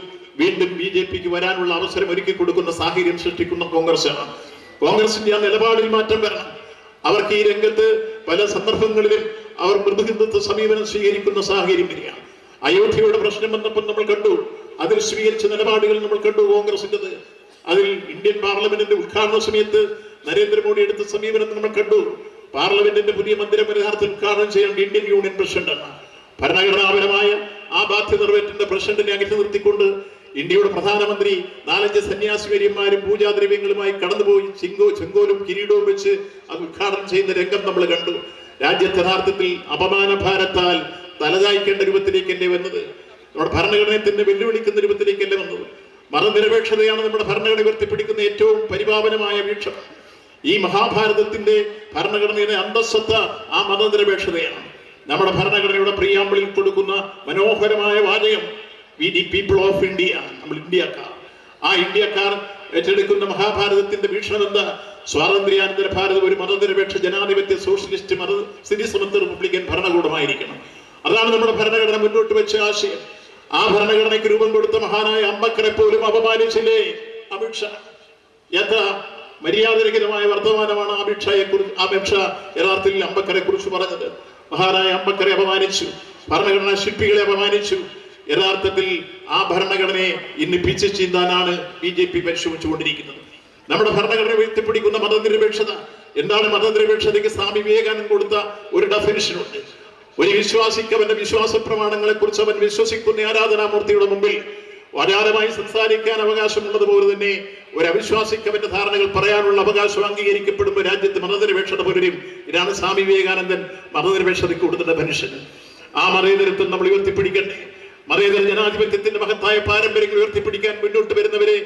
വീണ്ടും BJPക്ക് വരാനുള്ള അവസരം ഒരുക്കി കൊടുക്കുന്ന സാഹചര്യം സൃഷ്ടിക്കുന്ന കോൺഗ്രസ്സാണ്. കോൺഗ്രസിന്റെ ആ നിലപാടിൽ മാറ്റം വരണം. അവർക്ക് ഈ രംഗത്ത് പല സന്ദർഭങ്ങളിലും അവർ മൃദുഹിന്ദുത്വ സമീപനം സ്വീകരിക്കുന്ന സാഹചര്യം വരികയാണ്. അയോധ്യയുടെ പ്രശ്നം വന്നപ്പോൾ നമ്മൾ കണ്ടു, അതിൽ സ്വീകരിച്ച നിലപാടുകൾ നമ്മൾ കണ്ടു കോൺഗ്രസിൻ്റെത്. അതിൽ ഇന്ത്യൻ പാർലമെന്റിന്റെ ഉദ്ഘാടന സമയത്ത് നരേന്ദ്രമോദി എടുത്ത സമീപനം നമ്മൾ കണ്ടു. പാർലമെന്റിന്റെ പുതിയ മന്ദിരം യഥാർത്ഥത്തിൽ ഉദ്ഘാടനം ചെയ്യേണ്ട ഇന്ത്യൻ യൂണിയൻ പ്രസിഡന്റാണ്. ഭരണഘടനാപരമായ ആ ബാധ്യത നിറവേറ്റുന്ന പ്രസിഡന്റിനെ അകറ്റി നിർത്തിക്കൊണ്ട് ഇന്ത്യയുടെ പ്രധാനമന്ത്രി 4-5 സന്യാസിവര്യന്മാരും പൂജാദ്രവ്യങ്ങളുമായി കടന്നുപോയി ചെങ്കോലും കിരീടവും വെച്ച് അത് ഉദ്ഘാടനം ചെയ്യുന്ന രംഗം നമ്മൾ കണ്ടു. രാജ്യത്ത് യഥാർത്ഥത്തിൽ അപമാന ഭാരത്താൽ തലചായ്ക്കേണ്ട രൂപത്തിലേക്കല്ലേ വന്നത്? നമ്മുടെ ഭരണഘടനയെ തന്നെ വെല്ലുവിളിക്കുന്ന രൂപത്തിലേക്കല്ലേ വന്നത്? മതനിരപേക്ഷതയാണ് നമ്മുടെ ഭരണഘടന ഉയർത്തിപ്പിടിക്കുന്ന ഏറ്റവും പരിപാവനമായ വീക്ഷണം. ഈ മഹാഭാരതത്തിന്റെ ഭരണഘടനയുടെ അന്തസ്സത്ത ആ മതനിരപേക്ഷതയാണ്. നമ്മുടെ ഭരണഘടനയുടെ പ്രിയാമ്പിളിൽ കൊടുക്കുന്ന മനോഹരമായ വാചകം, V the people of India, നമ്മൾ ഇന്ത്യക്കാർ. ആ ഇന്ത്യക്കാർ ഏറ്റെടുക്കുന്ന മഹാഭാരതത്തിന്റെ വീക്ഷണം എന്താ? സ്വാതന്ത്ര്യാനന്തര ഭാരതം ഒരു മതനിരപേക്ഷ ജനാധിപത്യ സോഷ്യലിസ്റ്റ് സ്ഥിതിസമത്വ റിപ്പബ്ലിക്കൻ ഭരണകൂടമായിരിക്കണം. അതാണ് നമ്മുടെ ഭരണഘടന മുന്നോട്ട് വെച്ച ആശയം. ആ ഭരണഘടനയ്ക്ക് രൂപം കൊടുത്ത മഹാനായ അംബേദ്കറെ പോലും അപമാനിച്ചില്ലേ അമിത്ഷാ? എത്ര മര്യാദരഹിതമായ വർത്തമാനമാണ് അമിത്ഷാ യഥാർത്ഥത്തിൽ അംബേദ്കറെ കുറിച്ച് പറഞ്ഞത്. മഹാനായ അംബേദ്കറെ അപമാനിച്ചു, ഭരണഘടനാ ശില്പികളെ അപമാനിച്ചു. യഥാർത്ഥത്തിൽ ആ ഭരണഘടനയെ ഇന്ന് പിച്ച് ചീന്താനാണ് BJP പരിശ്രമിച്ചുകൊണ്ടിരിക്കുന്നത്. നമ്മുടെ ഭരണഘടന ഉയർത്തിപ്പിടിക്കുന്ന മതനിരപേക്ഷത എന്താണ്? മതനിരപേക്ഷതയ്ക്ക് സ്വാമി വിവേകാനന്ദൻ കൊടുത്ത ഒരു ഡെഫിനിഷനുണ്ട്. ഒരു വിശ്വാസിക്ക് അവന്റെ വിശ്വാസ പ്രമാണങ്ങളെ കുറിച്ച് അവൻ വിശ്വസിക്കുന്ന ആരാധനാമൂർത്തിയുടെ മുമ്പിൽ വരാരമായി സംസാരിക്കാൻ അവകാശമുള്ളതുപോലെ തന്നെ ഒരു അവിശ്വാസിക്ക് അവന്റെ ധാരണകൾ പറയാനുള്ള അവകാശം അംഗീകരിക്കപ്പെടുമ്പോൾ രാജ്യത്ത് മതനിരപേക്ഷത പുലരും. ഇതാണ് സ്വാമി വിവേകാനന്ദൻ മതനിരപേക്ഷതയ്ക്ക് കൊടുത്ത ഡെഫിനിഷൻ. ആ മതേതരത്വം നമ്മൾ ഉയർത്തിപ്പിടിക്കണ്ടേ? മതേതര ജനാധിപത്യത്തിന്റെ മഹത്തായ പാരമ്പര്യങ്ങൾ ഉയർത്തിപ്പിടിക്കാൻ മുന്നോട്ട് വരുന്നവരെ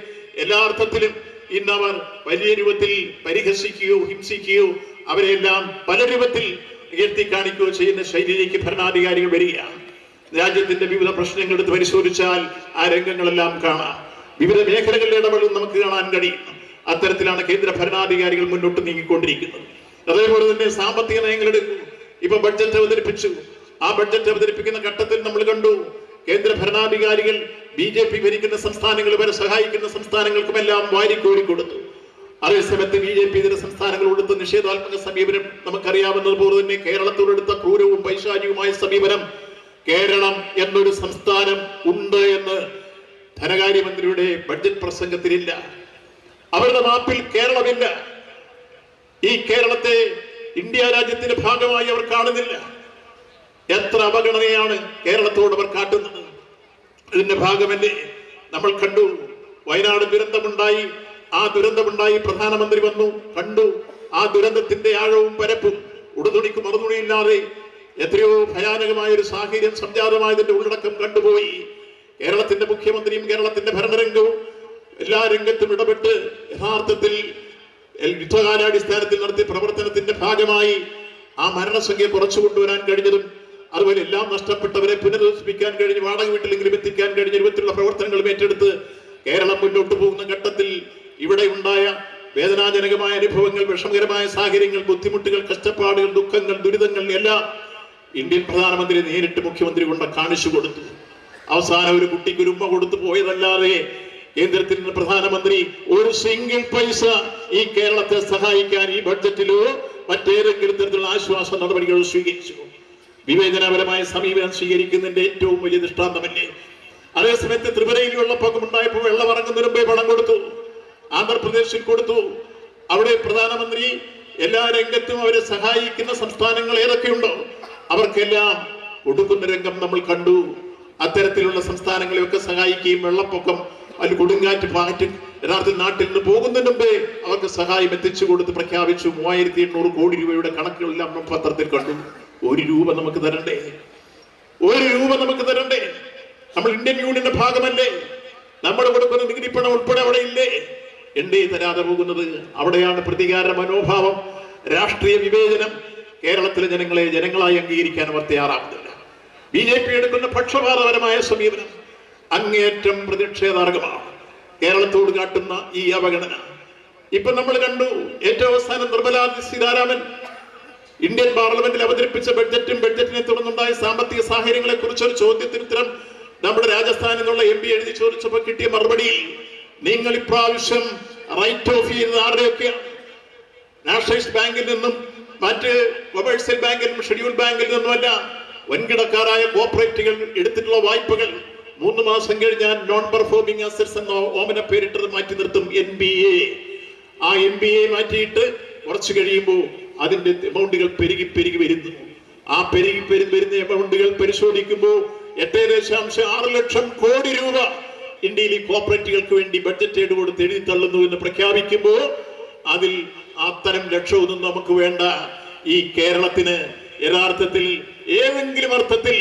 എല്ലാ അർത്ഥത്തിലും ഇന്നവർ വലിയ രൂപത്തിൽ പരിഹസിക്കുകയോ ഹിംസിക്കുകയോ അവരെല്ലാം പല രൂപത്തിൽ ഉയർത്തി കാണിക്കുകയോ ചെയ്യുന്ന ശൈലിയിലേക്ക് ഭരണാധികാരികൾ വരികയാണ്. രാജ്യത്തിന്റെ വിവിധ പ്രശ്നങ്ങൾ എടുത്ത് പരിശോധിച്ചാൽ ആ രംഗങ്ങളെല്ലാം കാണാം. വിവിധ മേഖലകളിലെ ഇടപെടൽ നമുക്ക് കാണാൻ കഴിയും. അത്തരത്തിലാണ് കേന്ദ്ര ഭരണാധികാരികൾ മുന്നോട്ട് നീങ്ങിക്കൊണ്ടിരിക്കുന്നത്. അതേപോലെ തന്നെ സാമ്പത്തിക നയങ്ങൾ എടുക്കും. ഇപ്പൊ ബഡ്ജറ്റ് അവതരിപ്പിച്ചു. ആ ബഡ്ജറ്റ് അവതരിപ്പിക്കുന്ന ഘട്ടത്തിൽ നമ്മൾ കണ്ടു കേന്ദ്ര ഭരണാധികാരികൾ BJP ഭരിക്കുന്ന സംസ്ഥാനങ്ങൾ വരെ സഹായിക്കുന്ന സംസ്ഥാനങ്ങൾക്കുമെല്ലാം വാരിക്കോരി കൊടുത്തു. അതേസമയത്ത് BJP ഇതര സംസ്ഥാനങ്ങൾ കൊടുത്ത നിഷേധാത്മക സമീപനം നമുക്കറിയാവുന്നതുപോലെ തന്നെ കേരളത്തോടെടുത്ത ക്രൂരവും പൈശാചികവുമായ സമീപനം. കേരളം എന്നൊരു സംസ്ഥാനം ഉണ്ട് എന്ന് ധനകാര്യമന്ത്രിയുടെ ബഡ്ജറ്റ് പ്രസംഗത്തിലില്ല. അവരുടെ മാപ്പിൽ കേരളമില്ല. ഈ കേരളത്തെ ഇന്ത്യ രാജ്യത്തിന്റെ ഭാഗമായി അവർ കാണുന്നില്ല. എത്ര അവഗണനയാണ് കേരളത്തോട് അവർ കാട്ടുന്നത്. ഇതിന്റെ ഭാഗമല്ലേ നമ്മൾ കണ്ടു. വയനാട് ദുരന്തമുണ്ടായി. ആ ദുരന്തമുണ്ടായി പ്രധാനമന്ത്രി വന്നു, കണ്ടു. ആ ദുരന്തത്തിന്റെ ആഴവും പരപ്പും ഉടുതുണിക്ക് മറുതുണിയില്ലാതെ എത്രയോ ഭയാനകമായ ഒരു സാഹചര്യം സംജാതമായതിന്റെ ഉള്ളടക്കം കണ്ടുപോയി. കേരളത്തിന്റെ മുഖ്യമന്ത്രിയും കേരളത്തിന്റെ ഭരണരംഗവും എല്ലാ രംഗത്തും ഇടപെട്ട് യഥാർത്ഥത്തിൽ യുദ്ധകാലാടിസ്ഥാനത്തിൽ നടത്തിയ പ്രവർത്തനത്തിന്റെ ഭാഗമായി ആ മരണസംഖ്യ കുറച്ചു കൊണ്ടുവരാൻ കഴിഞ്ഞതും അതുപോലെ എല്ലാം നഷ്ടപ്പെട്ടവരെ പുനരധിവസിപ്പിക്കാൻ കഴിഞ്ഞ് വാടക വീട്ടിലെങ്കിലും എത്തിക്കാൻ കഴിഞ്ഞ രൂപത്തിലുള്ള പ്രവർത്തനങ്ങളും ഏറ്റെടുത്ത് കേരളം മുന്നോട്ട് പോകുന്ന ഘട്ടത്തിൽ ഇവിടെ ഉണ്ടായ വേദനാജനകമായ അനുഭവങ്ങൾ, വിഷമകരമായ സാഹചര്യങ്ങൾ, ബുദ്ധിമുട്ടുകൾ, കഷ്ടപ്പാടുകൾ, ദുഃഖങ്ങൾ, ദുരിതങ്ങൾ എല്ലാം ഇന്ത്യൻ പ്രധാനമന്ത്രി നേരിട്ട് മുഖ്യമന്ത്രി കൊണ്ട് കാണിച്ചു കൊടുത്തു. അവസാനം ഒരു കുട്ടിക്ക് ഒരു ഉമ്മ കൊടുത്തു പോയതല്ലാതെ കേന്ദ്രത്തിൽ നിന്ന് പ്രധാനമന്ത്രി ഒരു സിംഗിൾ പൈസ ഈ കേരളത്തെ സഹായിക്കാൻ ഈ ബഡ്ജറ്റിലോ മറ്റേതെങ്കിലും തരത്തിലുള്ള ആശ്വാസ നടപടികൾ സ്വീകരിച്ചു? വിവേചനപരമായ സമീപനം സ്വീകരിക്കുന്നതിന്റെ ഏറ്റവും വലിയ ദൃഷ്ടാന്തമല്ലേ? അതേസമയത്ത് ത്രിപുരയിൽ വെള്ളപ്പൊക്കം ഉണ്ടായപ്പോൾ വെള്ളം ഇറങ്ങുന്നതിന് മുമ്പേ പണം കൊടുത്തു, ആന്ധ്രാപ്രദേശിൽ കൊടുത്തു. അവിടെ പ്രധാനമന്ത്രി എല്ലാ രംഗത്തും അവരെ സഹായിക്കുന്ന സംസ്ഥാനങ്ങൾ ഏതൊക്കെയുണ്ടോ അവർക്കെല്ലാം കൊടുക്കുന്ന രംഗം നമ്മൾ കണ്ടു. അത്തരത്തിലുള്ള സംസ്ഥാനങ്ങളെയൊക്കെ സഹായിക്കുകയും വെള്ളപ്പൊക്കം അതിൽ കൊടുങ്കാറ്റ് പാറ്റ് യഥാർത്ഥത്തിൽ നാട്ടിൽ നിന്ന് പോകുന്നതിന് മുമ്പേ അവർക്ക് സഹായം എത്തിച്ചു കൊടുത്ത് പ്രഖ്യാപിച്ചു. 3800 കോടി രൂപയുടെ കണക്കുകളെല്ലാം പത്രത്തിൽ കണ്ടു. 1 രൂപ നമുക്ക് തരണ്ടേ? 1 രൂപ നമുക്ക് തരണ്ടേ? നമ്മൾ ഇന്ത്യൻ യൂണിയന്റെ ഭാഗമല്ലേ? നമ്മൾ കൊടുക്കുന്ന നികുതിപ്പണം ഉൾപ്പെടെ അവിടെ ഇല്ലേ? എന്തേ തരാതെ പോകുന്നത്? അവിടെയാണ് പ്രതികാര മനോഭാവം, രാഷ്ട്രീയ വിവേചനം. കേരളത്തിലെ ജനങ്ങളെ ജനങ്ങളായി അംഗീകരിക്കാൻ അവർ തയ്യാറാകുന്നില്ല. BJP എടുക്കുന്ന പക്ഷപാതപരമായ സമീപനം അങ്ങേയറ്റം പ്രതിഷേധാർഹമാണ്. കേരളത്തോട് കാട്ടുന്ന ഈ അവഗണന ഇപ്പൊ നമ്മൾ കണ്ടു. ഏറ്റവും അവസാനം നിർമ്മലാ സീതാരാമൻ ഇന്ത്യൻ പാർലമെന്റിൽ അവതരിപ്പിച്ച ബഡ്ജറ്റിനെ തുടർന്നുണ്ടായ സാമ്പത്തിക സാഹചര്യങ്ങളെ കുറിച്ചൊരു ചോദ്യത്തിന് ഉത്തരം നമ്മുടെ രാജസ്ഥാനിൽ നിന്നുള്ള MP എഴുതി ചോദിച്ചപ്പോൾ കിട്ടിയ മറുപടിയിൽ, നിങ്ങൾ ഇപ്രാവശ്യം റൈറ്റ് ഓഫ് ചെയ്യുന്നത് ആരുടെയൊക്കെയാണ്? നാഷണലൈസ്ഡ് ബാങ്കിൽ നിന്നും മറ്റ് കൊമേഴ്സ്യൽ ബാങ്കിൽ നിന്നും ഷെഡ്യൂൾ ബാങ്കിൽ നിന്നുമല്ല, വൻകിടക്കാരായ കോർപ്പറേറ്റുകൾ എടുത്തിട്ടുള്ള വായ്പകൾ 3 മാസം കഴിഞ്ഞാൽ നോൺ പെർഫോമിംഗ് അസറ്റ്സ് എന്ന ഓമന പേരിട്ടത് മാറ്റി നിർത്തും. NBA ആ NBA മാറ്റിയിട്ട് കുറച്ച് കഴിയുമ്പോൾ അതിന്റെ എമൗണ്ടുകൾ പെരുകി വരുന്നു. ആ പെരുകി വരുന്ന എമൗണ്ടുകൾ പരിശോധിക്കുമ്പോൾ 8.6 ലക്ഷം കോടി രൂപ ഇന്ത്യയിൽ ഈ കോർപ്പറേറ്റുകൾക്ക് വേണ്ടി ബഡ്ജറ്റ് എയ്ഡ് കൊടുത്ത് എഴുതി തള്ളുന്നു എന്ന് പ്രഖ്യാപിക്കുമ്പോൾ അതിൽ അത്തരം ലക്ഷ്യമൊന്നും നമുക്ക് വേണ്ട. ഈ കേരളത്തിന് യഥാർത്ഥത്തിൽ ഏതെങ്കിലും അർത്ഥത്തിൽ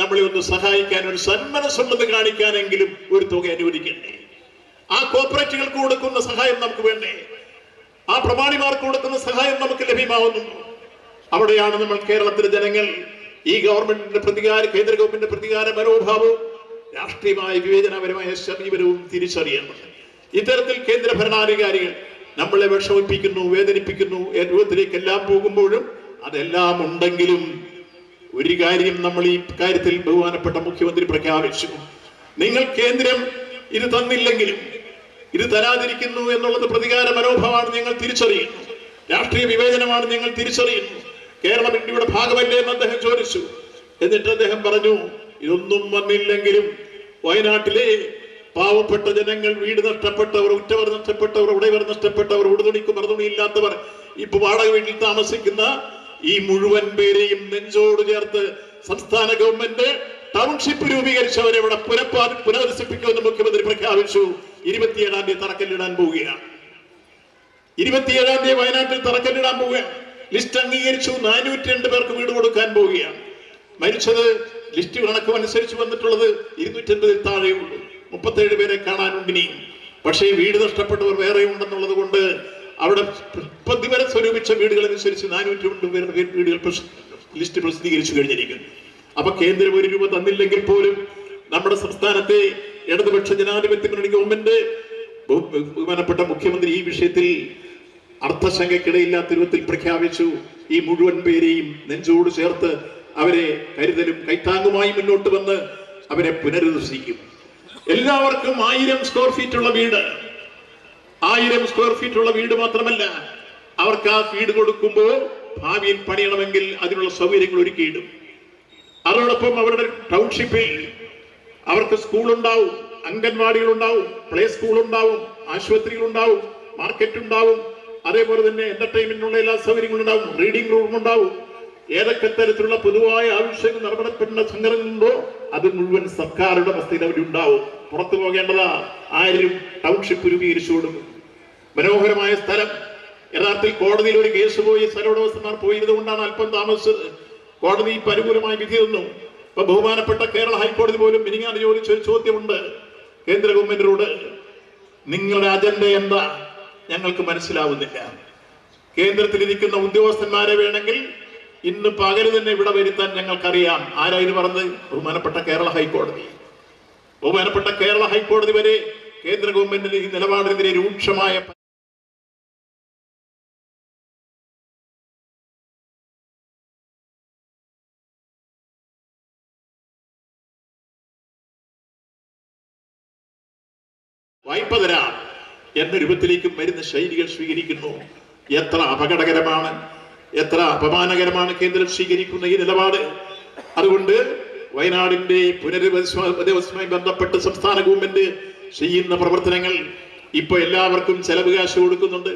നമ്മളെ ഒന്ന് സഹായിക്കാൻ, ഒരു സന്മനസ്സുണ്ടെന്ന് കാണിക്കാനെങ്കിലും ഒരു തുക അനുവദിക്കണ്ടേ? ആ കോർപ്പറേറ്റുകൾക്ക് കൊടുക്കുന്ന സഹായം നമുക്ക് വേണ്ടേ? ആ പ്രമാണിമാർക്ക് കൊടുക്കുന്ന സഹായം നമുക്ക് ലഭ്യമാവുന്നുണ്ടോ? അവിടെയാണ് നമ്മൾ കേരളത്തിലെ ജനങ്ങൾ ഈ ഗവൺമെന്റിന്റെ കേന്ദ്ര ഗവൺമെന്റിന്റെ പ്രതികാര മനോഭാവവും രാഷ്ട്രീയമായ വിവേചനപരമായ സമീപനവും തിരിച്ചറിയേണ്ടത്. ഇത്തരത്തിൽ കേന്ദ്ര ഭരണാധികാരികൾ നമ്മളെ വിഷമിപ്പിക്കുന്നു, വേദനിപ്പിക്കുന്നു രൂപത്തിലേക്ക് എല്ലാം പോകുമ്പോഴും അതെല്ലാം ഉണ്ടെങ്കിലും ഒരു കാര്യം നമ്മൾ ഈ കാര്യത്തിൽ ബഹുമാനപ്പെട്ട മുഖ്യമന്ത്രി പ്രഖ്യാപിച്ചു. നിങ്ങൾ കേന്ദ്രം ഇത് തന്നില്ലെങ്കിലും ഇത് തരാതിരിക്കുന്നു എന്നുള്ളത് പ്രതികാര മനോഭാവമാണ് ഞങ്ങൾ തിരിച്ചറിയുന്നു, രാഷ്ട്രീയ വിവേചനമാണ് ഞങ്ങൾ തിരിച്ചറിയുന്നു. കേരളം ഇന്ത്യയുടെ ഭാഗമല്ലേ എന്ന് അദ്ദേഹം ചോദിച്ചു. എന്നിട്ട് അദ്ദേഹം പറഞ്ഞു, ഇതൊന്നും വന്നില്ലെങ്കിലും വയനാട്ടിലെ പാവപ്പെട്ട ജനങ്ങൾ, വീട് നഷ്ടപ്പെട്ടവർ, ഉറ്റവർ നഷ്ടപ്പെട്ടവർ, ഉടയവർ നഷ്ടപ്പെട്ടവർ, ഉടുതുണിക്ക് മറുതുണിയില്ലാത്തവർ, ഇപ്പൊ വാടക വീട്ടിൽ താമസിക്കുന്ന ഈ മുഴുവൻ പേരെയും നെഞ്ചോട് ചേർത്ത് സംസ്ഥാന ഗവൺമെന്റ് ടൗൺഷിപ്പ് രൂപീകരിച്ചവരെ ഇവിടെ പുനരധിവസിപ്പിക്കുമെന്ന് മുഖ്യമന്ത്രി പ്രഖ്യാപിച്ചു. 27-ാം തീയതി തറക്കല്ലിടാൻ പോവുകയാണ്. 27-ാം തീയതി വയനാട്ടിൽ തറക്കല്ലിടാൻ പോവുകയാണ്. ലിസ്റ്റ് അംഗീകരിച്ചു. 402 പേർക്ക് വീട് കൊടുക്കാൻ പോവുകയാണ്. മരിച്ചത് ലിസ്റ്റ് കണക്കും അനുസരിച്ച് വന്നിട്ടുള്ളത് 250-ൽ താഴെയുള്ളൂ. 37 പേരെ കാണാനുണ്ടിനിയും. പക്ഷേ വീട് നഷ്ടപ്പെട്ടവർ വേറെ ഉണ്ടെന്നുള്ളത് കൊണ്ട് അവിടെ പ്രതിഫലം സ്വരൂപിച്ച വീടുകൾ അനുസരിച്ച് 402 പേരുടെ വീടുകൾ ലിസ്റ്റ് പ്രസിദ്ധീകരിച്ചു കഴിഞ്ഞിരിക്കുന്നു. അപ്പൊ കേന്ദ്രം 1 രൂപ തന്നില്ലെങ്കിൽ പോലും നമ്മുടെ സംസ്ഥാനത്തെ ഇടതുപക്ഷ ജനാധിപത്യ മുന്നണി ഗവൺമെന്റ്, ബഹുമാനപ്പെട്ട മുഖ്യമന്ത്രി ഈ വിഷയത്തിൽ അർത്ഥശങ്കയ്ക്കിടയില്ലാത്ത രൂപത്തിൽ പ്രഖ്യാപിച്ചു. ഈ മുഴുവൻ പേരെയും നെഞ്ചോട് ചേർത്ത് അവരെ കരുതലും കൈത്താങ്ങുമായി മുന്നോട്ട് വന്ന് അവരെ പുനരധിവസിക്കും. എല്ലാവർക്കും 1000 സ്ക്വയർ ഫീറ്റ് ഉള്ള വീട്, 1000 സ്ക്വയർ ഫീറ്റ് ഉള്ള വീട് മാത്രമല്ല, അവർക്ക് ആ വീട് കൊടുക്കുമ്പോൾ ഭാവിയിൽ പണിയണമെങ്കിൽ അതിനുള്ള സൗകര്യങ്ങൾ ഒരുക്കിയിടും. അതോടൊപ്പം അവരുടെ ടൗൺഷിപ്പിൽ അവർക്ക് സ്കൂൾ ഉണ്ടാവും, അംഗൻവാടികൾ ഉണ്ടാവും, പ്ലേ സ്കൂൾ ഉണ്ടാവും, ആശുപത്രികൾ ഉണ്ടാവും, മാർക്കറ്റ് ഉണ്ടാവും, അതേപോലെ തന്നെ എന്റർടൈൻമെന്റിനുള്ള എല്ലാ സൗകര്യങ്ങളും ഉണ്ടാവും, റീഡിംഗ് റൂം ഉണ്ടാവും. ഏതൊക്കെ തരത്തിലുള്ള പൊതുവായ ആവശ്യങ്ങൾ നടപടിപ്പെടുന്ന സംഘടനകളുണ്ടോ അത് മുഴുവൻ സർക്കാരുടെ അവസ്ഥയിൽ അവിടെ ഉണ്ടാവും. പുറത്തു പോകേണ്ടതാ ആരും ടൗൺഷിപ്പ് രൂപീകരിച്ചു കൊടുക്കും. മനോഹരമായ സ്ഥലം. യഥാർത്ഥത്തിൽ കോടതിയിൽ ഒരു കേസ് പോയി സ്ഥലോടമസ്ഥന്മാർ പോയത് കൊണ്ടാണ് അല്പം താമസിച്ചത്. കോടതി ഇപ്പൊ അനുകൂലമായ വിധി തന്നു. ഇപ്പൊ ബഹുമാനപ്പെട്ട കേരള ഹൈക്കോടതി പോലും മിനിങ്ങാതെ ചോദിച്ചൊരു ചോദ്യമുണ്ട് കേന്ദ്ര ഗവൺമെന്റിനോട്, നിങ്ങളുടെ അജണ്ട എന്താ? ഞങ്ങൾക്ക് മനസ്സിലാവുന്നില്ല. കേന്ദ്രത്തിലിരിക്കുന്ന ഉദ്യോഗസ്ഥന്മാരെ വേണമെങ്കിൽ ഇന്ന് പകല് തന്നെ ഇവിടെ വരുത്താൻ ഞങ്ങൾക്കറിയാം. ആരായിരുന്നു പറഞ്ഞത്? ബഹുമാനപ്പെട്ട കേരള ഹൈക്കോടതി. ബഹുമാനപ്പെട്ട കേരള ഹൈക്കോടതി വരെ കേന്ദ്ര ഗവൺമെന്റിന്റെ ഈ നിലപാടിനെതിരെ രൂക്ഷമായ വായ്പ തരാം എന്ന രൂപത്തിലേക്കും വരുന്ന ശൈലികൾ സ്വീകരിക്കുന്നു. എത്ര അപകടകരമാണ്! എത്ര അപമാനകരമാണ് കേന്ദ്രം സ്വീകരിക്കുന്ന ഈ നിലപാട്. അതുകൊണ്ട് വയനാടിന്റെ പുനരധിവാസവുമായി ബന്ധപ്പെട്ട് സംസ്ഥാന ഗവൺമെന്റ് ചെയ്യുന്ന പ്രവർത്തനങ്ങൾ ഇപ്പൊ എല്ലാവർക്കും ചെലവ് കാശ് കൊടുക്കുന്നുണ്ട്.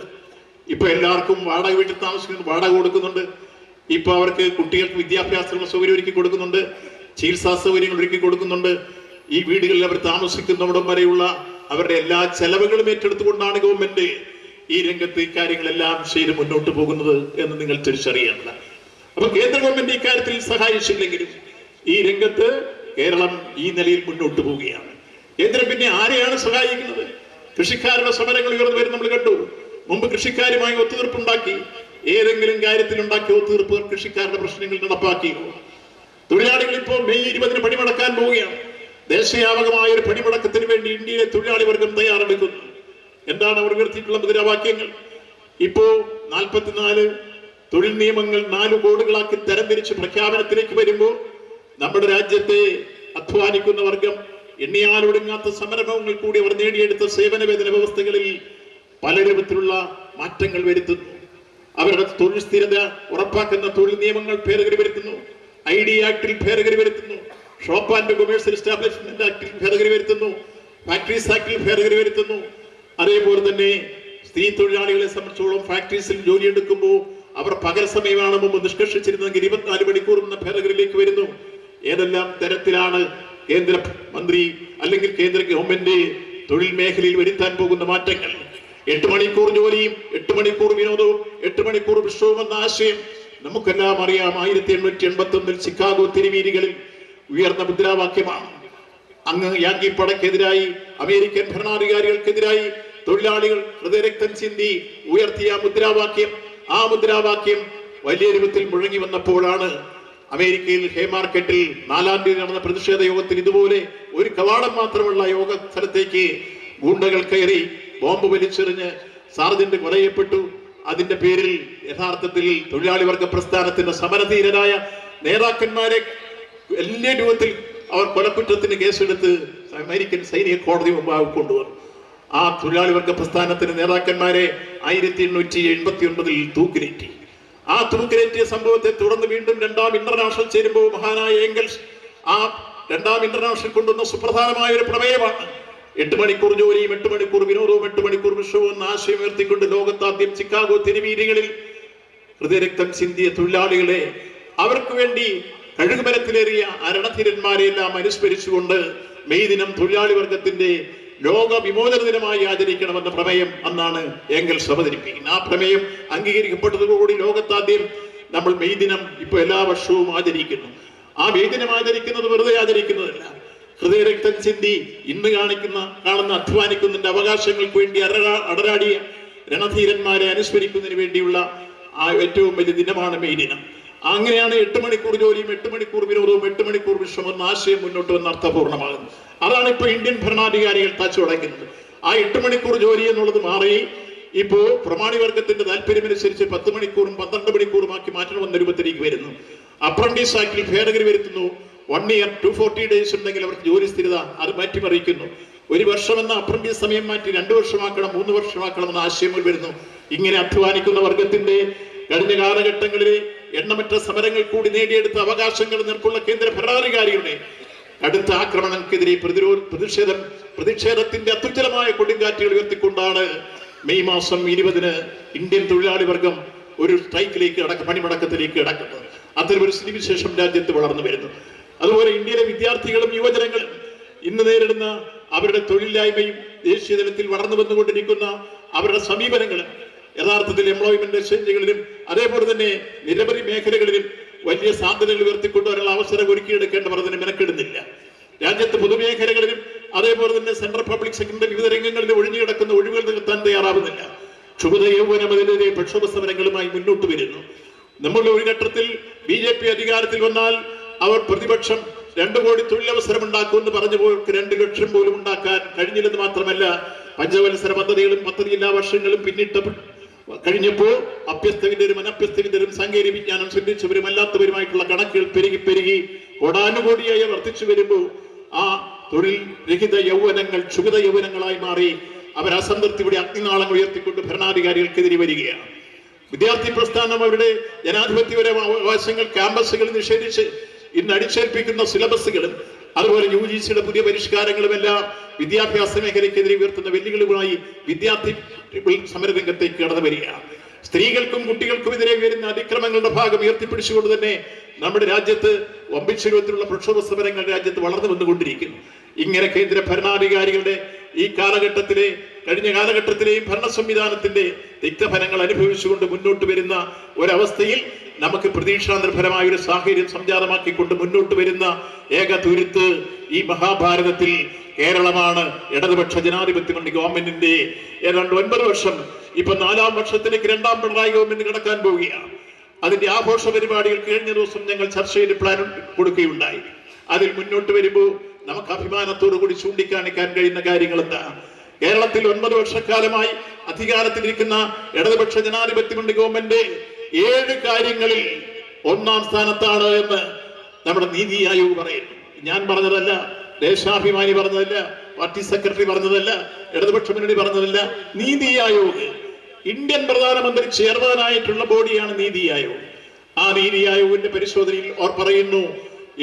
ഇപ്പൊ എല്ലാവർക്കും വാടക വീട്ടിൽ താമസിക്കുന്ന വാടക കൊടുക്കുന്നുണ്ട്. ഇപ്പൊ അവർക്ക് കുട്ടികൾക്ക് വിദ്യാഭ്യാസ സൗകര്യം ഒരുക്കി കൊടുക്കുന്നുണ്ട്, ചികിത്സാ സൗകര്യങ്ങൾ ഒരുക്കി കൊടുക്കുന്നുണ്ട്. ഈ വീടുകളിൽ അവർ താമസിക്കുന്നവിടം വരെയുള്ള അവരുടെ എല്ലാ ചെലവുകളും ഏറ്റെടുത്തുകൊണ്ടാണ് ഗവൺമെന്റ് ഈ രംഗത്ത് ഇക്കാര്യങ്ങളെല്ലാം ചെയ്ത് മുന്നോട്ട് പോകുന്നത് എന്ന് നിങ്ങൾ തിരിച്ചറിയേണ്ട. അപ്പൊ കേന്ദ്ര ഗവൺമെന്റ് ഇക്കാര്യത്തിൽ സഹായിച്ചില്ലെങ്കിലും ഈ രംഗത്ത് കേരളം ഈ നിലയിൽ മുന്നോട്ട് പോവുകയാണ്. കേന്ദ്രം പിന്നെ ആരെയാണ് സഹായിക്കുന്നത്? കൃഷിക്കാരുടെ സമരങ്ങൾ ഉയർന്നു വരും നമ്മൾ കണ്ടു. മുമ്പ് കൃഷിക്കാരുമായി ഒത്തുതീർപ്പുണ്ടാക്കി, ഏതെങ്കിലും കാര്യത്തിൽ ഉണ്ടാക്കിയ ഒത്തുതീർപ്പുകൾ കൃഷിക്കാരുടെ പ്രശ്നങ്ങൾ നടപ്പാക്കി. തൊഴിലാളികൾ ഇപ്പോൾ മെയ് 20 പണിമുടക്കാൻ പോവുകയാണ്. ദേശീയാവകമായ ഒരു പണിമുടക്കത്തിന് വേണ്ടി ഇന്ത്യയിലെ തൊഴിലാളി വർഗം തയ്യാറെടുക്കുന്നു. എന്താണ് അവർ ഉയർത്തിയിട്ടുള്ള മുദ്രാവാക്യങ്ങൾ? ഇപ്പോ 44 തൊഴിൽ നിയമങ്ങൾ 4 കോഡുകളാക്കി തരംതിരിച്ച് പ്രഖ്യാപനത്തിലേക്ക് വരുമ്പോൾ നമ്മുടെ രാജ്യത്തെ അധ്വാനിക്കുന്ന വർഗം എണ്ണിയാലൊടുങ്ങാത്ത സമരഭവങ്ങൾ കൂടി അവർ നേടിയെടുത്ത സേവന വേതന വ്യവസ്ഥകളിൽ പല രൂപത്തിലുള്ള മാറ്റങ്ങൾ വരുത്തുന്നു. അവരുടെ തൊഴിൽ സ്ഥിരത ഉറപ്പാക്കുന്ന തൊഴിൽ നിയമങ്ങൾ ഭേദഗതി വരുത്തുന്നു. ID ആക്ടിൽ ഭേദഗതി വരുത്തുന്നു. ഷോപ്പ് ആൻഡ് കൊമേഴ്സ്യൽ എസ്റ്റാബ്ലിഷ്മെന്റ് ആക്ടിൽ ഭേദഗതി വരുത്തുന്നു. ഫാക്ടറീസ് ആക്ടിൽ ഭേദഗതി വരുത്തുന്നു. അതേപോലെ തന്നെ സ്ത്രീ തൊഴിലാളികളെ സംബന്ധിച്ചോളം ഫാക്ടറീസിൽ ജോലിയെടുക്കുമ്പോൾ അവർ പകൽ സമയമാണ് മുമ്പ് നിഷ്കർഷിച്ചിരുന്നെങ്കിൽ 24 മണിക്കൂർ എന്ന ഭേദഗതിയിലേക്ക് വരുന്നു. ഏതെല്ലാം തരത്തിലാണ് കേന്ദ്ര മന്ത്രി അല്ലെങ്കിൽ കേന്ദ്ര ഗവൺമെന്റ് തൊഴിൽ മേഖലയിൽ വരുത്താൻ പോകുന്ന മാറ്റങ്ങൾ? 8 മണിക്കൂർ ജോലിയും 8 മണിക്കൂർ വിനോദവും 8 മണിക്കൂർ വിശ്രമവും എന്ന ആശയം നമുക്കെല്ലാം അറിയാം. 1881 ചിക്കാഗോ തെരുവീതികളിൽ ഉയർന്ന മുദ്രാവാക്യമാണ്. അങ്ങ് യാങ്കി പടക്കെതിരായി, അമേരിക്കൻ ഭരണാധികാരികൾക്കെതിരായി തൊഴിലാളികൾ ഹൃദയരക്തം ചിന്തി ഉയർത്തിയ മുദ്രാവാക്യം, ആ മുദ്രാവാക്യം വലിയ രൂപത്തിൽ മുഴങ്ങി വന്നപ്പോഴാണ് അമേരിക്കയിൽ ഹേമാർക്കറ്റിൽ 4-ാം തീയതി നടന്ന പ്രതിഷേധ യോഗത്തിൽ ഇതുപോലെ ഒരു കവാടം മാത്രമുള്ള യോഗ സ്ഥലത്തേക്ക് ഗൂണ്ടകൾ കയറി ബോംബ് വലിച്ചെറിഞ്ഞ് സാർജന്റ് കൊലയപ്പെട്ടു. അതിന്റെ പേരിൽ യഥാർത്ഥത്തിൽ തൊഴിലാളി വർഗ പ്രസ്ഥാനത്തിന്റെ സമരധീരരായ നേതാക്കന്മാരെ എല്ലാ രൂപത്തിൽ അവർ കൊലക്കുറ്റത്തിന് കേസെടുത്ത് അമേരിക്കൻ സൈനിക കോടതി മുമ്പാകെ കൊണ്ടുവന്നു. ആ തൊഴിലാളി വർഗ പ്രസ്ഥാനത്തിന്റെ നേതാക്കന്മാരെ 1889 തൂക്കിലേറ്റി. ആ തൂക്കിലേറ്റിയ സംഭവത്തെ തുടർന്ന് വീണ്ടും 2ാം ഇന്റർനാഷണൽ ചേരുമ്പോൾ മഹാനായ ഏംഗൽസ് ആ 2ാം ഇന്റർനാഷണൽ കൊണ്ടുവന്ന സുപ്രധാനമായ ഒരു പ്രമേയമാണ് 8 മണിക്കൂർ ജോലിയും 8 മണിക്കൂർ വിനോദവും 8 മണിക്കൂർ വിശ്രമവും എന്ന ആശയം ഉയർത്തിക്കൊണ്ട് ലോകത്താദ്യം ചിക്കാഗോ തെരുവീതികളിൽ ഹൃദയരക്തം ചിന്തിയ തൊഴിലാളികളെ, അവർക്ക് വേണ്ടി കഴുകുമരത്തിലേറിയ അരണധീരന്മാരെയെല്ലാം അനുസ്മരിച്ചുകൊണ്ട് മെയ് ദിനം തൊഴിലാളി വർഗത്തിന്റെ ലോക വിമോചന ദിനമായി ആചരിക്കണമെന്ന പ്രമേയം അന്നാണ് ഏംഗൽസ് അവതരിപ്പിക്കുന്നത്. ആ പ്രമേയം അംഗീകരിക്കപ്പെട്ടതോടുകൂടി ലോകത്താദ്യം നമ്മൾ മെയ് ദിനം ഇപ്പൊ എല്ലാ വർഷവും ആചരിക്കുന്നു. ആ മെയ് ദിനം ആചരിക്കുന്നത് വെറുതെ ആചരിക്കുന്നതല്ല. ഹൃദയരക്തം ചിന്തി ഇന്ന് കാണുന്ന അധ്വാനിക്കുന്നതിന്റെ അവകാശങ്ങൾക്ക് വേണ്ടി അടരാടിയ രണധീരന്മാരെ അനുസ്മരിക്കുന്നതിന് വേണ്ടിയുള്ള ആ ഏറ്റവും വലിയ ദിനമാണ് മെയ് ദിനം. അങ്ങനെയാണ് 8 മണിക്കൂർ ജോലിയും 8 മണിക്കൂർ വിനോദവും 8 മണിക്കൂർ വിശ്രമം എന്ന ആശയം മുന്നോട്ട് വന്ന് അർത്ഥപൂർണ്ണമാകുന്നത്. അതാണ് ഇപ്പൊ ഇന്ത്യൻ ഭരണാധികാരികൾ തച്ചുടയ്ക്കുന്നത്. ആ 8 മണിക്കൂർ ജോലി എന്നുള്ളത് മാറി ഇപ്പോ പ്രമാണി വർഗത്തിന്റെ താല്പര്യമനുസരിച്ച് 10 മണിക്കൂറും 12 മണിക്കൂറും ആക്കി മാറ്റണമെന്ന രൂപത്തിലേക്ക് വരുന്നു. അപ്രന്റീസ് ആക്ടിൽ ഭേദഗതി വരുത്തുന്നു. 1 year 240 days ഉണ്ടെങ്കിൽ അവർക്ക് ജോലി സ്ഥിരത അത് മാറ്റിമറിയിക്കുന്നു. 1 വർഷം എന്ന അപ്രന്റീസ് സമയം മാറ്റി 2 വർഷമാക്കണം, 3 വർഷമാക്കണം എന്ന ആശയങ്ങൾ വരുന്നു. ഇങ്ങനെ അധ്വാനിക്കുന്ന വർഗത്തിന്റെ കഴിഞ്ഞ കാലഘട്ടങ്ങളിലെ എണ്ണമറ്റ സമരങ്ങൾ കൂടി നേടിയെടുത്ത അവകാശങ്ങൾ നിൽക്കുള്ള കേന്ദ്ര ഭരണാധികാരികളുടെ അടുത്ത ആക്രമണങ്ങൾക്കെതിരെ പ്രതിഷേധത്തിന്റെ അത്യുജ്വലമായ കൊടുങ്കാറ്റുകൾ ഉയർത്തിക്കൊണ്ടാണ് മെയ് മാസം 20 ഇന്ത്യൻ തൊഴിലാളി വർഗം ഒരു സ്ട്രൈക്കിലേക്ക് പണിമുടക്കത്തിലേക്ക് കടക്കുന്നത്. അത്തരമൊരു സ്ഥിതിവിശേഷം രാജ്യത്ത് വളർന്നു വരുന്നു. അതുപോലെ ഇന്ത്യയിലെ വിദ്യാർത്ഥികളും യുവജനങ്ങളും ഇന്ന് നേരിടുന്ന അവരുടെ തൊഴിലില്ലായ്മയും ദേശീയ തലത്തിൽ വളർന്നു വന്നുകൊണ്ടിരിക്കുന്ന അവരുടെ സമീപനങ്ങളും യഥാർത്ഥത്തിൽ എംപ്ലോയ്മെന്റ് എക്സ്ചേഞ്ചുകളിലും അതേപോലെ തന്നെ നിരവധി മേഖലകളിലും വലിയ സാധ്യതകൾ ഉയർത്തിക്കൊണ്ടുവരാനുള്ള അവസരം ഒരുക്കിയെടുക്കേണ്ടവർ അതിന് മെനക്കെടുന്നില്ല. രാജ്യത്ത് പൊതുമേഖലകളിലും അതേപോലെ തന്നെ സെൻട്രൽ പബ്ലിക് സെക്ടറിന്റെ വിവിധ രംഗങ്ങളിലും ഒഴിഞ്ഞു കിടക്കുന്ന ഒഴിവുകൾ നികത്താൻ തയ്യാറാവുന്നില്ല. ക്ഷുഭിത യൗവനമെതിരെ പ്രക്ഷോഭ സമരങ്ങളുമായി മുന്നോട്ട് വരുന്നു. നമ്മളുടെ ഒരു ഘട്ടത്തിൽ BJP അധികാരത്തിൽ വന്നാൽ അവർ പ്രതിപക്ഷം 2 കോടി തൊഴിലവസരം ഉണ്ടാക്കുമെന്ന് പറഞ്ഞു പോയവർക്ക് 2 ലക്ഷം പോലും ഉണ്ടാക്കാൻ കഴിഞ്ഞില്ലെന്ന് മാത്രമല്ല, പഞ്ചവത്സര പദ്ധതികളും 10 ജില്ലാ വർഷങ്ങളും പിന്നിട്ട് കഴിഞ്ഞപ്പോൾ അഭ്യസ്തവിദ്യരും അനഭ്യസ്തവിദ്യരും സാങ്കേതിക വിജ്ഞാനം ചിന്തിച്ചവരും അല്ലാത്തവരുമായിട്ടുള്ള കണക്കുകൾ പെരുകി കോടാനുകോടിയായി വർദ്ധിച്ചു വരുമ്പോൾ ആ തൊഴിൽ രഹിത യൗവനങ്ങൾ ക്ഷുഭിത യൗവനങ്ങളായി മാറി അവർ അസംതൃപ്തിയുടെ അഗ്നിനാളങ്ങൾ ഉയർത്തിക്കൊണ്ട് ഭരണാധികാരികൾക്കെതിരെ വരികയാണ്. വിദ്യാർത്ഥി പ്രസ്ഥാനം അവരുടെ ജനാധിപത്യപരമായ അവകാശങ്ങൾ ക്യാമ്പസുകളിൽ നിഷേധിച്ച് ഇന്ന് അടിച്ചേൽപ്പിക്കുന്ന സിലബസുകളും അതുപോലെ UGCയുടെ പുതിയ പരിഷ്കാരങ്ങളുമെല്ലാം വിദ്യാഭ്യാസ മേഖലയ്ക്കെതിരെ ഉയർത്തുന്ന വെല്ലുവിളികളുമായി വിദ്യാർത്ഥി സമരരംഗത്തേക്ക് കടന്നു വരികയാണ്. സ്ത്രീകൾക്കും കുട്ടികൾക്കുമെതിരെ വരുന്ന അതിക്രമങ്ങളുടെ ഭാഗം ഉയർത്തിപ്പിടിച്ചുകൊണ്ട് തന്നെ നമ്മുടെ രാജ്യത്ത് വമ്പിച്ച രൂപത്തിലുള്ള പ്രക്ഷോഭ സമരങ്ങൾ രാജ്യത്ത് വളർന്നു വന്നുകൊണ്ടിരിക്കുന്നു. ഇങ്ങനെ കേന്ദ്ര ഭരണാധികാരികളുടെ ഈ കാലഘട്ടത്തിലെ കഴിഞ്ഞ കാലഘട്ടത്തിലെയും ഭരണ സംവിധാനത്തിന്റെ തിക്തഫലങ്ങൾ അനുഭവിച്ചുകൊണ്ട് മുന്നോട്ട് വരുന്ന ഒരവസ്ഥയിൽ നമുക്ക് പ്രതീക്ഷാ നിർഭരമായ ഒരു സാഹചര്യം സംജാതമാക്കിക്കൊണ്ട് മുന്നോട്ട് വരുന്ന ഏക തുരുത്ത് ഈ മഹാഭാരതത്തിൽ കേരളമാണ്. ഇടതുപക്ഷ ജനാധിപത്യ മുന്നണി ഗവൺമെന്റിന്റെ ഏതാണ്ട് 9 വർഷം, ഇപ്പൊ 4ാം വർഷത്തിലേക്ക് 2ാം പിണറായി ഗവൺമെന്റ് കടക്കാൻ പോവുകയാണ്. അതിന്റെ ആഘോഷ പരിപാടികൾ കഴിഞ്ഞ ദിവസം ഞങ്ങൾ ചർച്ച ചെയ്ത് പ്ലാൻ കൊടുക്കുകയുണ്ടായി. അതിൽ മുന്നോട്ട് വരുമ്പോൾ നമുക്ക് അഭിമാനത്തോടു കൂടി ചൂണ്ടിക്കാണിക്കാൻ കഴിയുന്ന കാര്യങ്ങൾ എന്താ? കേരളത്തിൽ 9 വർഷക്കാലമായി അധികാരത്തിലിരിക്കുന്ന ഇടതുപക്ഷ ജനാധിപത്യ മുന്നണി ഗവൺമെന്റ് 7 കാര്യങ്ങളിൽ 1ാം സ്ഥാനത്താണ് എന്ന് നമ്മുടെ നീതി ആയോഗ് പറയുന്നു. ഞാൻ പറഞ്ഞതല്ല, ദേശാഭിമാനി പറഞ്ഞതല്ല, പാർട്ടി സെക്രട്ടറി പറഞ്ഞതല്ല, ഇടതുപക്ഷ മുന്നണി പറഞ്ഞതല്ല. നീതി ആയോഗ്, ഇന്ത്യൻ പ്രധാനമന്ത്രി ചെയർമാനായിട്ടുള്ള ബോഡിയാണ് നീതി ആയോഗ്. ആ നീതി ആയോഗിന്റെ പരിശോധനയിൽ അവർ പറയുന്നു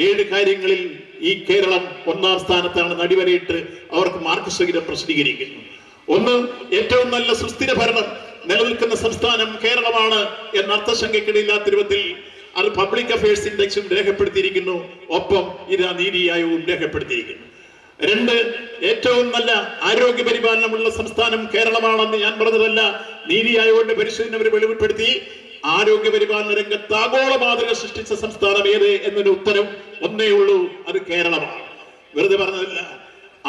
7 കാര്യങ്ങളിൽ ഈ കേരളം 1ാം സ്ഥാനത്താണ് നടിവരയിട്ട് അവർക്ക് മാർക്ക് സഹിതം പ്രസിദ്ധീകരിക്കുന്നു. ഒന്ന്, ഏറ്റവും നല്ല സുസ്ഥിര ഭരണം നിലനിൽക്കുന്ന സംസ്ഥാനം കേരളമാണ് എന്ന അർത്ഥശങ്കയ്ക്കിടയില്ലാത്ത രൂപത്തിൽ അത് പബ്ലിക് അഫയേഴ്സ് ഇൻഡെക്സും രേഖപ്പെടുത്തിയിരിക്കുന്നു. ഒപ്പം ഇത് നീതി ആയോഗവും രേഖപ്പെടുത്തിയിരിക്കുന്നു. 2, ഏറ്റവും നല്ല ആരോഗ്യ പരിപാലനമുള്ള സംസ്ഥാനം കേരളമാണെന്ന് ഞാൻ പറഞ്ഞതല്ല, നീതി ആയോഗിന്റെ പരിശോധന അവർ വെളിപ്പെടുത്തി. ആരോഗ്യ പരിപാലന രംഗത്ത് ആഗോള മാതൃക സൃഷ്ടിച്ച സംസ്ഥാനം ഏത് എന്നൊരു ഉത്തരം ഒന്നേ ഉള്ളൂ, അത് കേരളമാണ്. വെറുതെ പറഞ്ഞതല്ല.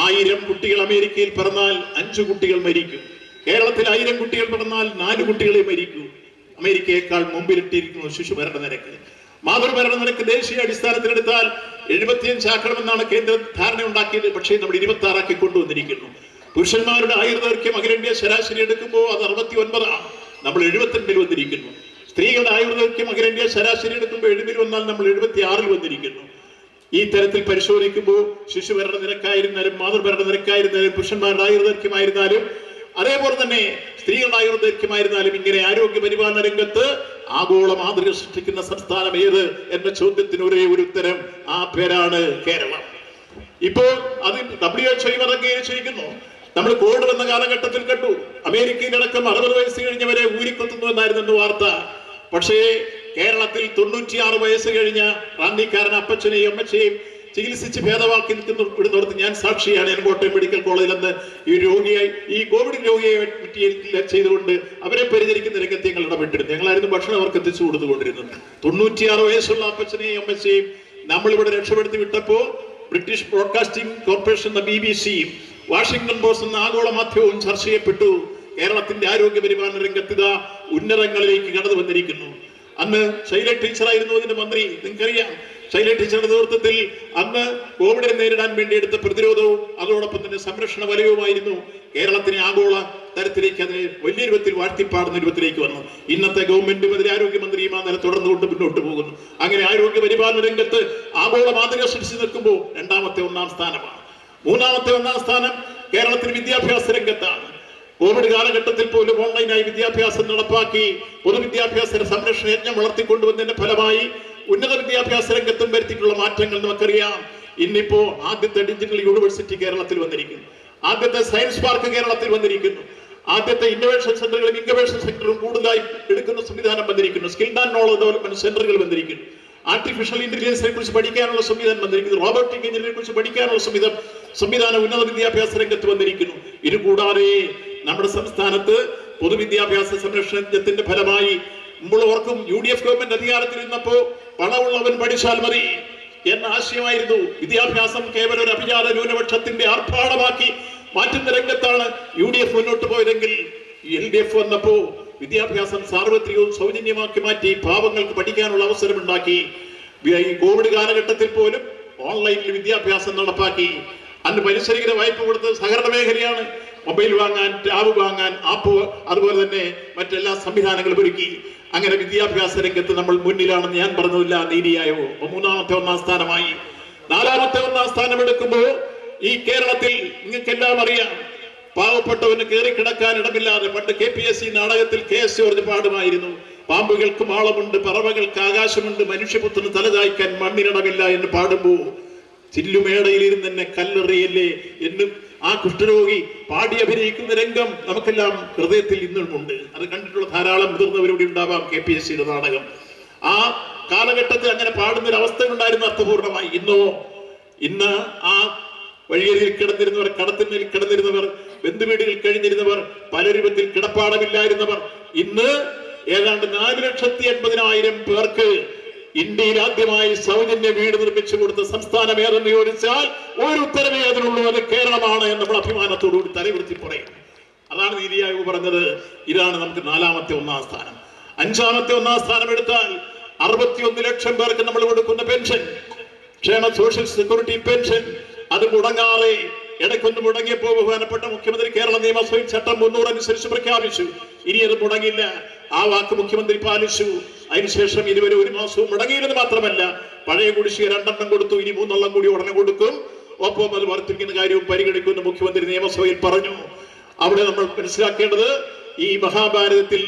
1000 കുട്ടികൾ അമേരിക്കയിൽ പിറന്നാൽ 5 കുട്ടികൾ മരിക്കും. കേരളത്തിൽ 1000 കുട്ടികൾ പിറന്നാൽ 4 കുട്ടികളെ മരിക്കൂ. അമേരിക്കയേക്കാൾ മുമ്പിലിട്ടിരിക്കുന്നു ശിശുമരണ നിരക്ക്. മാതൃമരണ നിരക്ക് ദേശീയ അടിസ്ഥാനത്തിലെടുത്താൽ 75 ആക്കണമെന്നാണ് കേന്ദ്രം ധാരണ ഉണ്ടാക്കിയത്. പക്ഷേ നമ്മൾ 26 ആക്കി കൊണ്ടുവന്നിരിക്കുന്നു. പുരുഷന്മാരുടെ ആയുർദൈർഘ്യം അഖിലേന്ത്യാ ശരാശരി എടുക്കുമ്പോൾ അത് 69 നമ്മൾ 72 വന്നിരിക്കുന്നു. സ്ത്രീകളുടെ ആയുർദൈർഘ്യം അഖിലേന്ത്യാ ശരാശരി എടുക്കുമ്പോൾ 70 വന്നാൽ നമ്മൾ 76 വന്നിരിക്കുന്നു. ഈ തരത്തിൽ പരിശോധിക്കുമ്പോൾ ശിശുമരണ നിരക്കായിരുന്നാലും മാതൃമരണ നിരക്കായിരുന്നാലും പുരുഷന്മാരുടെ ആയുർദൈർഘ്യമായിരുന്നാലും അതേപോലെ തന്നെ സ്ത്രീകളുടെ ആയുർദൈർഘ്യമായിരുന്നാലും ഇങ്ങനെ ആരോഗ്യ പരിപാലന രംഗത്ത് ആഗോള മാതൃക സൃഷ്ടിക്കുന്ന സംസ്ഥാനം ഏത് എന്ന ചോദ്യത്തിന് ഒരേ ഒരു ഉത്തരം, ആ പേരാണ് കേരളം. ഇപ്പോൾ അത് WHO അംഗീകരിച്ചിരിക്കുന്നു. നമ്മൾ കോവിഡ് വന്ന കാലഘട്ടത്തിൽ കണ്ടു, അമേരിക്കയിലടക്കം 60 വയസ്സ് കഴിഞ്ഞവരെ ഊരിക്കൊത്തുന്നു എന്നായിരുന്നു വാർത്ത. പക്ഷേ കേരളത്തിൽ 96 വയസ്സ് കഴിഞ്ഞ റാന്നിക്കാരൻ അപ്പച്ചനെയും അമ്മച്ചയെയും ചികിത്സിച്ച് ഭേദമാക്കി നിൽക്കുന്നിടത്ത് ഞാൻ സാക്ഷിയാണ്. ഞാൻ കോട്ടയം മെഡിക്കൽ കോളേജിൽ നിന്ന് ഈ കോവിഡ് രോഗിയെ ചെയ്തുകൊണ്ട് അവരെ പരിചരിക്കുന്ന രംഗത്ത് ഞങ്ങൾ ഇടപെട്ടിരുന്നു. ഞങ്ങളായിരുന്നു ഭക്ഷണം അവർക്ക് എത്തിച്ചു കൊടുത്തുകൊണ്ടിരുന്നത്. 96 വയസ്സുള്ള അപ്പച്ചനെയും അമ്മച്ചയെയും നമ്മളിവിടെ രക്ഷപ്പെടുത്തി വിട്ടപ്പോൾ ബ്രിട്ടീഷ് ബ്രോഡ്കാസ്റ്റിംഗ് കോർപ്പറേഷൻ എന്ന BBC-യും വാഷിംഗ്ടൺ പോസ്റ്റ് എന്ന ആഗോള മാധ്യമവും ചർച്ച ചെയ്യപ്പെട്ടു. കേരളത്തിന്റെ ആരോഗ്യ പരിപാലന രംഗത്ത് ഇതാ ഉന്നതങ്ങളിലേക്ക് കടന്നു വന്നിരിക്കുന്നു. അന്ന് ശൈല ടീച്ചറായിരുന്നു അതിന്റെ മന്ത്രി. നിങ്ങൾക്കറിയാം, ശൈല ടീച്ചറുടെ നേതൃത്വത്തിൽ അന്ന് കോവിഡിനെ നേരിടാൻ വേണ്ടി എടുത്ത പ്രതിരോധവും അതോടൊപ്പം തന്നെ സംരക്ഷണ വലയവുമായിരുന്നു കേരളത്തിനെ ആഗോള തരത്തിലേക്ക് അതിനെ വലിയ രൂപത്തിൽ വാഴ്ത്തിപ്പാടുന്ന രൂപത്തിലേക്ക് വന്നു. ഇന്നത്തെ ഗവൺമെന്റും അതിലെ ആരോഗ്യമന്ത്രിയും ആ നില തുടർന്നുകൊണ്ട് മുന്നോട്ട് പോകുന്നു. അങ്ങനെ ആരോഗ്യ പരിപാലന രംഗത്ത് ആഗോള മാതൃക സൃഷ്ടിച്ചു നിൽക്കുമ്പോൾ 2ാമത്തെ 1ാം സ്ഥാനമാണ്. 3ാമത്തെ 1ാം സ്ഥാനം കേരളത്തിന് വിദ്യാഭ്യാസ രംഗത്താണ്. കോവിഡ് കാലഘട്ടത്തിൽ പോലും ഓൺലൈനായി വിദ്യാഭ്യാസം നടപ്പാക്കി പൊതുവിദ്യാഭ്യാസ സംരക്ഷണ യജ്ഞം വളർത്തിക്കൊണ്ടുവന്നതിന്റെ ഫലമായി ഉന്നത വിദ്യാഭ്യാസ രംഗത്തും വരുത്തിയിട്ടുള്ള മാറ്റങ്ങൾ നമുക്കറിയാം. ഇന്നിപ്പോ ആദ്യത്തെ ഡിജിറ്റൽ യൂണിവേഴ്സിറ്റി കേരളത്തിൽ വന്നിരിക്കുന്നു. ആദ്യത്തെ സയൻസ് പാർക്ക് കേരളത്തിൽ വന്നിരിക്കുന്നു. ആദ്യത്തെ ഇന്നോവേഷൻ സെന്ററുകളും ഇൻക്യുബേഷൻ സെന്ററും കൂടുതലായി എടുക്കുന്ന സംവിധാനം വന്നിരിക്കുന്നു. സ്കിൽഡ് ആൻഡ് നോളജ് ഡെവലപ്മെന്റ് സെന്ററുകൾ വന്നിരിക്കുന്നു. ആർട്ടിഫിഷ്യൽ ഇന്റലിജൻസിനെ കുറിച്ച് പഠിക്കാനുള്ള സംവിധാനം വന്നിരിക്കുന്നു. റോബോട്ടിക് എഞ്ചിനീയറിനെ കുറിച്ച് പഠിക്കാനുള്ള സംവിധാനം ഉന്നത വിദ്യാഭ്യാസ രംഗത്ത് വന്നിരിക്കുന്നു. ഇതുകൂടാതെ നമ്മുടെ സംസ്ഥാനത്ത് പൊതുവിദ്യാഭ്യാസ സംരക്ഷണത്തിന്റെ ഫലമായി നമ്മൾ ഓർക്കും, UDF ഗവൺമെന്റ് അധികാരത്തിൽ ഇരുന്നപ്പോ പണമുള്ളവൻ പഠിച്ചാൽ മതി എന്ന ആശയമായിരുന്നു. വിദ്യാഭ്യാസം കേവലം ഒരു അഭിജാത ന്യൂനപക്ഷത്തിന്റെ ആർഭാടമാക്കി മാറ്റുന്ന രംഗത്താണ് UDF മുന്നോട്ട് പോയതെങ്കിൽ LDF വന്നപ്പോ വിദ്യാഭ്യാസം സാർവത്രികവും സൗജന്യമാക്കി മാറ്റി പാവങ്ങൾക്ക് പഠിക്കാനുള്ള അവസരമുണ്ടാക്കി. ഈ കോവിഡ് കാലഘട്ടത്തിൽ പോലും ഓൺലൈനിൽ വിദ്യാഭ്യാസം നടപ്പാക്കി. അന്ന് പരിസരകര വായ്പ കൊടുത്തത് സഹകരണ മേഖലയാണ്. മൊബൈൽ വാങ്ങാൻ, ടാബ് വാങ്ങാൻ, ആപ്പ്, അതുപോലെ തന്നെ മറ്റെല്ലാ സംവിധാനങ്ങളും ഒരുക്കി. അങ്ങനെ വിദ്യാഭ്യാസ രംഗത്ത് നമ്മൾ മുന്നിലാണെന്ന് ഞാൻ പറഞ്ഞതില്ല. നീതി ആയോഗ് 3ാമത്തെ 1ാം സ്ഥാനമായി. 4ാമത്തെ 1ാം സ്ഥാനം എടുക്കുമ്പോൾ ഈ കേരളത്തിൽ നിങ്ങൾക്കെല്ലാം അറിയാം, പാവപ്പെട്ടവന് കയറി കിടക്കാൻ ഇടമില്ലാതെ പണ്ട് KPSC നാടകത്തിൽ KS ജോർജ് പാടുമായിരുന്നു. പാമ്പുകൾക്ക് മാളമുണ്ട്, പറവകൾക്ക് ആകാശമുണ്ട്, മനുഷ്യപുത്രന് തലചായ്ക്കാൻ മണ്ണിനിടമില്ല എന്ന് പാടുമ്പോ ചില്ലുമേടയിലിരുന്ന് എന്നെ കല്ലെറിയല്ലേ എന്ന് ആ കുഷ്ഠരോഗി പാടി അഭിനയിക്കുന്ന രംഗം നമുക്കെല്ലാം ഹൃദയത്തിൽ ഇന്നുമുണ്ട്. അത് കണ്ടിട്ടുള്ള ധാരാളം മുതിർന്നവരുടെ ഉണ്ടാവാം. KPSC നാടകം ആ കാലഘട്ടത്തിൽ അങ്ങനെ പാടുന്ന ഒരു അവസ്ഥ ഉണ്ടായിരുന്നു അർത്ഥപൂർണമായി. ഇന്ന് ആ വഴിയരികിൽ കിടന്നിരുന്നവർ, കടത്തിന്മേൽ കിടന്നിരുന്നവർ, ബന്ധുവീടുകളിൽ കഴിഞ്ഞിരുന്നവർ, പലരൂപത്തിൽ കിടപ്പാടമില്ലായിരുന്നവർ, ഇന്ന് ഏതാണ്ട് 4,80,000 പേർക്ക് ഇന്ത്യയിൽ ആദ്യമായി സൗജന്യ വീട് നിർമ്മിച്ചു കൊടുത്ത സംസ്ഥാനം ഏതെന്ന് ചോദിച്ചാൽ ഒരു ഉത്തരവേ അതിനുള്ളൂ, അത് കേരളമാണ് എന്ന് നമ്മൾ അഭിമാനത്തോടുകൂടി തലയുയർത്തി പറയും. അതാണ് നീതി ആയോഗ് പറഞ്ഞത്. ഇതാണ് നമുക്ക് 4ാമത്തെ 1ാം സ്ഥാനം. 5ാമത്തെ 1ാം സ്ഥാനം എടുത്താൽ 61 ലക്ഷം പേർക്ക് നമ്മൾ കൊടുക്കുന്ന പെൻഷൻ, ക്ഷേമ സോഷ്യൽ സെക്യൂരിറ്റി പെൻഷൻ, അത് മുടങ്ങാതെ ഇടയ്ക്കൊന്ന് മുടങ്ങിയപ്പോൾ ബഹുമാനപ്പെട്ട മുഖ്യമന്ത്രി കേരള നിയമസഭയിൽ ചട്ടം 300 അനുസരിച്ച് പ്രഖ്യാപിച്ചു. ഇനി അത് മുടങ്ങില്ല. ആ വാക്ക് മുഖ്യമന്ത്രി പാലിച്ചു. അതിനുശേഷം ഇതുവരെ ഒരു മാസവും മുടങ്ങിയിരുന്നത് മാത്രമല്ല, പഴയ കുടിശ്ശിക 2 കൊടുത്തു. ഇനി 3 കൂടി ഉടനെ കൊടുക്കും. ഒപ്പം അത് വർദ്ധിക്കുന്ന കാര്യവും പരിഗണിക്കുമെന്ന് മുഖ്യമന്ത്രി നിയമസഭയിൽ പറഞ്ഞു. അവിടെ നമ്മൾ മനസ്സിലാക്കേണ്ടത്, ഈ മഹാഭാരതത്തിൽ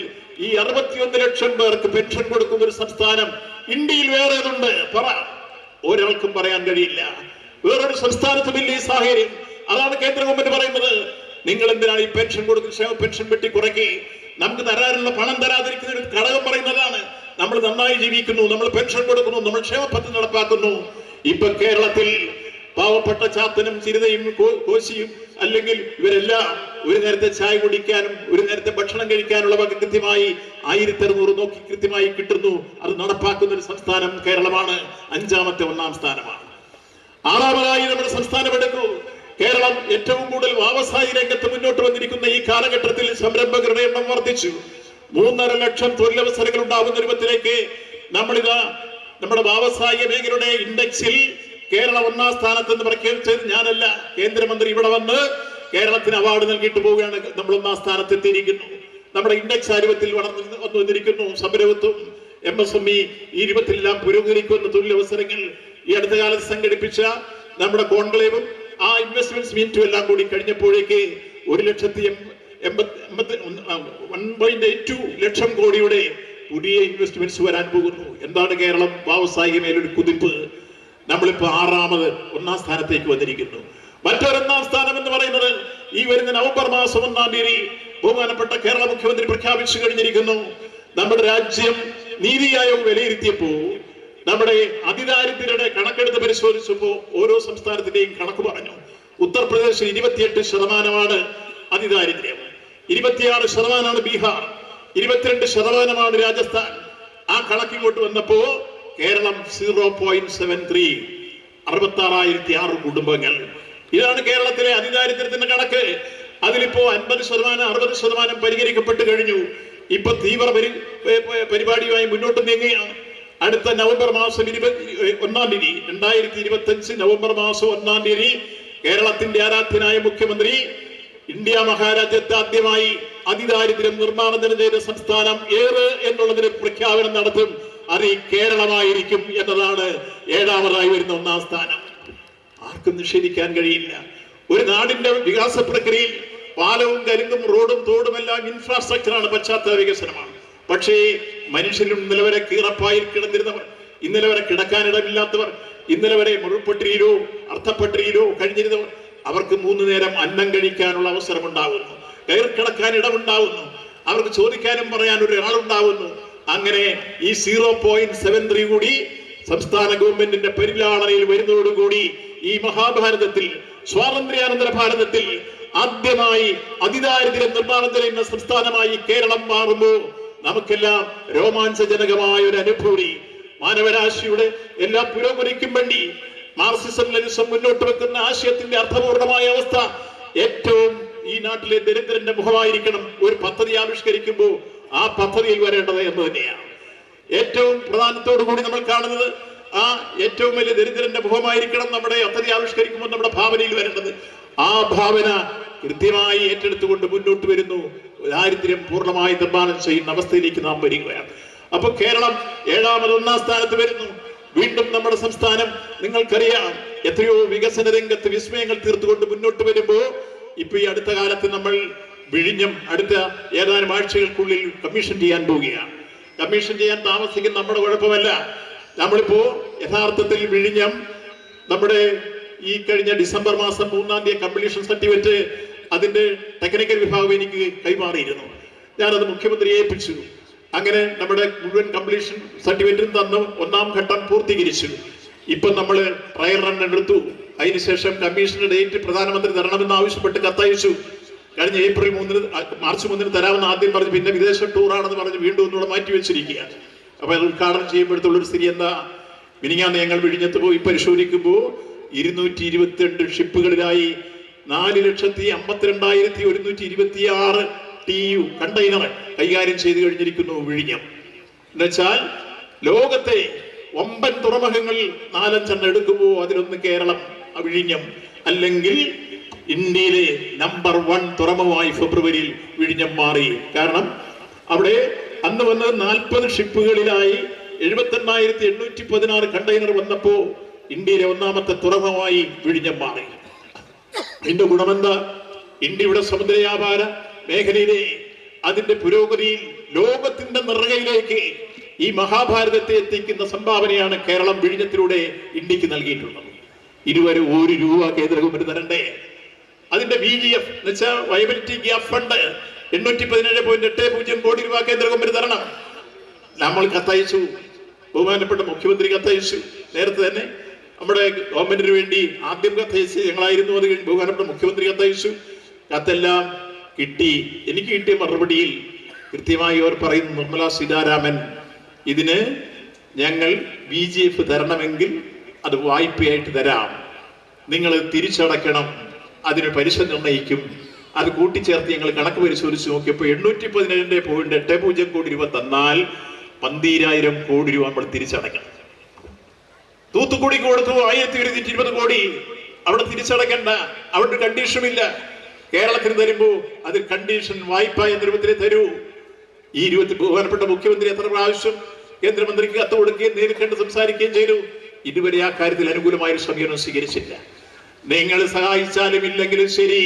ഈ 61 ലക്ഷം പേർക്ക് പെൻഷൻ കൊടുക്കുന്ന ഒരു സംസ്ഥാനം ഇന്ത്യയിൽ വേറെ ഏതുണ്ട്? ഒരാൾക്കും പറയാൻ കഴിയില്ല. വേറൊരു സംസ്ഥാനത്തുമില്ല ഈ സാഹചര്യം. അതാണ് കേന്ദ്ര ഗവൺമെന്റ് പറയുന്നത്. നിങ്ങൾ എന്തിനാണ് ഈ പെൻഷൻ കൊടുക്കുന്ന ക്ഷേമ പെൻഷൻ വെട്ടി കുറയ്ക്കി? നമുക്ക് തരാനുള്ള പണം തരാതിരിക്കുന്ന ഒരു ഘടകം പറയുന്നതാണ്. നമ്മൾ നന്നായി ജീവിക്കുന്നു, നമ്മൾ പെൻഷൻ കൊടുക്കുന്നു, നമ്മൾ ക്ഷേമ പദ്ധതി നടപ്പാക്കുന്നു. ഇപ്പൊ കേരളത്തിൽ പാവപ്പെട്ട ചാത്തനും ചിരിതയും കോശിയും അല്ലെങ്കിൽ ഇവരെല്ലാം ഒരു നേരത്തെ ചായ കുടിക്കാനും ഒരു നേരത്തെ ഭക്ഷണം കഴിക്കാനുള്ള വക കൃത്യമായി 1600 നോക്കി കൃത്യമായി കിട്ടുന്നു. അത് നടപ്പാക്കുന്ന ഒരു സംസ്ഥാനം കേരളമാണ്. 5ാമത്തെ 1ാം സ്ഥാനമാണ്. 6ാമതായി നമ്മുടെ സംസ്ഥാനം എടുക്കൂ. കേരളം ഏറ്റവും കൂടുതൽ വ്യവസായ രംഗത്ത് മുന്നോട്ട് വന്നിരിക്കുന്ന ഈ കാലഘട്ടത്തിൽ സംരംഭകരുടെ എണ്ണം വർദ്ധിച്ചു. 3.5 ലക്ഷം തൊഴിലവസരങ്ങൾ ഉണ്ടാവുന്ന രൂപത്തിലേക്ക് നമ്മളിതാ നമ്മുടെ വ്യാവസായിക മേഖലയുടെ ഇൻഡെക്സിൽ കേരളം 1ാം സ്ഥാനത്ത് എന്ന് പ്രഖ്യാപിച്ചത് ഞാനല്ല, കേന്ദ്രമന്ത്രി ഇവിടെ വന്ന് കേരളത്തിന് അവാർഡ് നൽകിയിട്ട് പോവുകയാണ്. നമ്മൾ 1ാം സ്ഥാനത്ത് എത്തിയിരിക്കുന്നു. നമ്മുടെ ഇൻഡെക്സ് ആരൂപത്തിൽ വന്നു വന്നിരിക്കുന്നു. സംരംഭത്വം, MSME ഈ രൂപത്തിലെല്ലാം പുരോഗമിക്കുന്ന തൊഴിലവസരങ്ങൾ ഈ അടുത്ത കാലത്ത് സംഘടിപ്പിച്ച നമ്മുടെ കോൺക്ലേവും ആ ഇൻവെസ്റ്റ്മെന്റ്സ് മീറ്റും എല്ലാം കൂടി കഴിഞ്ഞപ്പോഴേക്ക് 1,82 ലക്ഷം കോടിയുടെ പുതിയ ഇൻവെസ്റ്റ്മെന്റ്സ് വരാൻ പോകുന്നു. എന്താണ് കേരളം വ്യാവസായിക മേലൊരു കുതിപ്പ്. നമ്മളിപ്പോ 6ാമത് 1ാം സ്ഥാനത്തേക്ക് വന്നിരിക്കുന്നു. മറ്റൊരു 1ാം സ്ഥാനം എന്ന് പറയുന്നത് ഈ വരുന്ന നവംബർ മാസം 1ാം തീയതി ബഹുമാനപ്പെട്ട കേരള മുഖ്യമന്ത്രി പ്രഖ്യാപിച്ചു കഴിഞ്ഞിരിക്കുന്നു. നമ്മുടെ രാജ്യം നീതി ആയോഗ് വിലയിരുത്തിയപ്പോ നമ്മുടെ അതിദാരിദ്ര്യരുടെ കണക്കെടുത്ത് പരിശോധിച്ചപ്പോ ഓരോ സംസ്ഥാനത്തിന്റെയും കണക്ക് പറഞ്ഞു. ഉത്തർപ്രദേശിൽ 28% അതിദാരിദ്ര്യം, 26% ബീഹാർ, 22% രാജസ്ഥാൻ. ആ കണക്കിങ്ങോട്ട് വന്നപ്പോ കേരളം 0.73, 66,006 കുടുംബങ്ങൾ. ഇതാണ് കേരളത്തിലെ അതിദാരിദ്ര്യത്തിന്റെ കണക്ക്. അതിലിപ്പോ 50%, 60% പരിഹരിക്കപ്പെട്ട് കഴിഞ്ഞു. ഇപ്പൊ തീവ്ര പരിപാടിയുമായി മുന്നോട്ട് നീങ്ങുകയാണ്. അടുത്ത നവംബർ മാസം 1ാം തീയതി 2025 നവംബർ മാസം 1ാം തീയതി കേരളത്തിന്റെ ആരാധ്യനായ മുഖ്യമന്ത്രി ഇന്ത്യ മഹാരാജ്യത്ത് ആദ്യമായി അതിദാരിദ്ര്യം നിർമ്മാർജ്ജനം ചെയ്ത സംസ്ഥാനം ഏത് എന്നുള്ളതിന് പ്രഖ്യാപനം നടത്തും. അത് ഈ കേരളമായിരിക്കും എന്നതാണ് 7ാമതായി വരുന്ന 1ാം സ്ഥാനം. ആർക്കും നിഷേധിക്കാൻ കഴിയില്ല. ഒരു നാടിന്റെ വികാസ പ്രക്രിയയിൽ പാലവും കരിങ്കും റോഡും തോടും എല്ലാം ഇൻഫ്രാസ്ട്രക്ചറാണ്, പശ്ചാത്തല വികസനമാണ്. പക്ഷേ മനുഷ്യരും ഇന്നലെ വരെ കീറപ്പായിൽ കിടന്നിരുന്നവർ, ഇന്നലെ വരെ കിടക്കാനിടമില്ലാത്തവർ, ഇന്നലെ വരെ മുഴുപ്പട്ടിരിയിലോ അർത്ഥപ്പട്ടിരിയിലോ കഴിഞ്ഞിരുന്നവർ, അവർക്ക് 3 നേരം അന്നം കഴിക്കാനുള്ള അവസരം ഉണ്ടാവുന്നു, കയറി കിടക്കാൻ ഇടമുണ്ടാവുന്നു, അവർക്ക് ചോദിക്കാനും പറയാൻ ഒരാളുണ്ടാവുന്നു. അങ്ങനെ ഈ 0.73 കൂടി സംസ്ഥാന ഗവൺമെന്റിന്റെ പരിലാളനയിൽ വരുന്നതോടുകൂടി ഈ മഹാഭാരതത്തിൽ, സ്വാതന്ത്ര്യാനന്തര ഭാരതത്തിൽ ആദ്യമായി അതിദാരിദ്ര്യം നിർമ്മാർജ്ജനം ചെയ്യുന്ന സംസ്ഥാനമായി കേരളം മാറുമ്പോൾ നമുക്കെല്ലാം രോമാഞ്ചജനകമായ ഒരു അനുഭൂതി. മാനവരാശിയുടെ എല്ലാ പുരോഗതിക്കും വേണ്ടി മാർക്സിസം ലെനിസം മുന്നോട്ട് വെക്കുന്ന ആശയത്തിന്റെ അർത്ഥപൂർണമായ അവസ്ഥ ഏറ്റവും ഈ നാട്ടിലെ ദരിദ്രന്റെ മുഖമായിരിക്കണം. ഒരു പദ്ധതി ആവിഷ്കരിക്കുമ്പോൾ ആ പദ്ധതിയിൽ വരേണ്ടത് എന്ന് തന്നെയാണ് ഏറ്റവും പ്രധാനത്തോടു കൂടി നമ്മൾ കാണുന്നത്. ആ ഏറ്റവും വലിയ ദരിദ്രന്റെ മുഖമായിരിക്കണം നമ്മുടെ പദ്ധതി ആവിഷ്കരിക്കുമ്പോൾ നമ്മുടെ ഭാവനയിൽ വരേണ്ടത്. ആ ഭാവന കൃത്യമായി ഏറ്റെടുത്തുകൊണ്ട് മുന്നോട്ട് വരുന്നു. ദാരിദ്ര്യം പൂർണ്ണമായി നിർമ്മാണം ചെയ്യുന്ന അവസ്ഥയിലേക്ക് നാം വരികയാണ്. അപ്പൊ കേരളം 7ാമത് 1ാം സ്ഥാനത്ത് വരുന്നു. വീണ്ടും നമ്മുടെ സംസ്ഥാനം നിങ്ങൾക്കറിയാം എത്രയോ വികസന രംഗത്ത് വിസ്മയങ്ങൾ തീർത്തുകൊണ്ട് മുന്നോട്ട് വരുമ്പോ ഇപ്പൊ ഈ അടുത്ത കാലത്ത് നമ്മൾ വിഴിഞ്ഞം അടുത്ത ഏതാനും ആഴ്ചകൾക്കുള്ളിൽ കമ്മീഷൻ ചെയ്യാൻ പോവുകയാണ്. കമ്മീഷൻ ചെയ്യാൻ താമസിക്കുന്ന നമ്മുടെ കുഴപ്പമല്ല. നമ്മളിപ്പോ യഥാർത്ഥത്തിൽ വിഴിഞ്ഞം നമ്മുടെ ഈ കഴിഞ്ഞ ഡിസംബർ മാസം 3-ാം തീയതി കംപ്ലീഷൻ സർട്ടിഫിക്കറ്റ് അതിന്റെ ടെക്നിക്കൽ വിഭാഗം എനിക്ക് കൈമാറിയിരുന്നു. ഞാനത് മുഖ്യമന്ത്രിയെ ഏൽപ്പിച്ചു. അങ്ങനെ നമ്മുടെ മുഴുവൻ കംപ്ലീഷൻ സർട്ടിഫിക്കറ്റും തന്നു 1-ാം ഘട്ടം പൂർത്തീകരിച്ചു. ഇപ്പൊ നമ്മൾ ട്രയൽ റൺ എടുത്തു. അതിനുശേഷം കമ്മീഷന്റെ ഡേറ്റ് പ്രധാനമന്ത്രി തരണമെന്ന് ആവശ്യപ്പെട്ട് കത്തയച്ചു. കഴിഞ്ഞ മാർച്ച് 3-ന് തരാമെന്ന് ആദ്യം പറഞ്ഞു, പിന്നെ വിദേശ ടൂറാണെന്ന് പറഞ്ഞ് വീണ്ടും ഒന്നുകൂടെ മാറ്റി വെച്ചിരിക്കുക. അപ്പൊ അത് ഉദ്ഘാടനം ചെയ്യുമ്പോഴത്തുള്ളൊരു സ്ഥിതി എന്താ? മിനിഞ്ഞാന്ന് ഞങ്ങൾ വിഴിഞ്ഞത്ത് പോയി പരിശോധിക്കുമ്പോൾ 222 ഷിപ്പുകളിലായി 4,52,126 TEU കണ്ടെയ്നർ കൈകാര്യം ചെയ്തു കഴിഞ്ഞിരിക്കുന്നു വിഴിഞ്ഞം. എന്നുവെച്ചാൽ ലോകത്തെ 9 തുറമുഖങ്ങൾ 4-5 എടുക്കുമ്പോൾ അതിലൊന്ന് കേരളം, വിഴിഞ്ഞം. അല്ലെങ്കിൽ ഇന്ത്യയിലെ നമ്പർ 1 തുറമുഖമായി ഫെബ്രുവരിയിൽ വിഴിഞ്ഞം മാറി. കാരണം അവിടെ അന്ന് വന്നത് 40 ഷിപ്പുകളിലായി 78,816 കണ്ടെയ്നർ വന്നപ്പോ ഇന്ത്യയിലെ 1-ാമത്തെ തുറമുഖമായി വിഴിഞ്ഞം മാറി. ഇതിന്റെ ഗുണമെന്താ? ഇന്ത്യയുടെ സമുദ്ര വ്യാപാര മേഖലയിലെ അതിന്റെ പുരോഗതിയിൽ ലോകത്തിന്റെ നെറുകയിലേക്ക് ഈ മഹാഭാരതത്തെ എത്തിക്കുന്ന സംഭാവനയാണ് കേരളം വിഴിഞ്ഞത്തിലൂടെ ഇന്ത്യക്ക് നൽകിയിട്ടുള്ളത്. ഇതുവരെ 1 രൂപ കേന്ദ്ര ഗവൺമെന്റ് തരണ്ടേ? അതിന്റെ VGF എന്ന് വെച്ചാൽ വയബിലിറ്റി ഗ്യാപ് ഫണ്ട് 817.80 കോടി രൂപ കേന്ദ്ര ഗവൺമെന്റ് തരണം. നമ്മൾ കത്തയച്ചു, ബഹുമാനപ്പെട്ട മുഖ്യമന്ത്രി കത്തയച്ചു. നേരത്തെ തന്നെ നമ്മുടെ ഗവൺമെന്റിന് വേണ്ടി ആദ്യം കത്തയച്ച് ഞങ്ങളായിരുന്നു. അത് കഴിഞ്ഞ് ബഹുമാനപ്പെട്ട മുഖ്യമന്ത്രി കത്തയച്ചു. കത്തെല്ലാം കിട്ടി. എനിക്ക് കിട്ടിയ മറുപടിയിൽ കൃത്യമായി അവർ പറയുന്നു, നിർമ്മല സീതാരാമൻ, ഇതിന് ഞങ്ങൾ VGF തരണമെങ്കിൽ അത് വായ്പയായിട്ട് തരാം, നിങ്ങൾ തിരിച്ചടയ്ക്കണം, അതിന് പലിശ നിർണ്ണയിക്കും. അത് കൂട്ടിച്ചേർത്ത് ഞങ്ങൾ കണക്ക് പരിശോധിച്ച് നോക്കിയപ്പോൾ 817.80 കോടി രൂപ തന്നാൽ 12,000 കോടി രൂപ നമ്മൾ തിരിച്ചടയ്ക്കണം. തൂത്തുക്കുടിക്ക് കൊടുത്തു 1,120 കോടി, അവിടെ തിരിച്ചടയ്ക്കണ്ട, അവിടെ കണ്ടീഷനുമില്ല. കേരളത്തിന് തരുമ്പോ അതിൽ കണ്ടീഷൻ വായ്പ എന്ന രൂപത്തിലേ തരൂ. ഈ രൂപത്തിൽ ബഹുമാനപ്പെട്ട മുഖ്യമന്ത്രി എത്ര പ്രാവശ്യം കേന്ദ്രമന്ത്രിക്ക് കത്ത് കൊടുക്കുകയും നേരിൽ കണ്ട് സംസാരിക്കുകയും ചെയ്തു. ഇതുവരെ ആ കാര്യത്തിൽ അനുകൂലമായ ഒരു സമീപനം സ്വീകരിച്ചില്ല. നിങ്ങൾ സഹായിച്ചാലും ഇല്ലെങ്കിലും ശരി,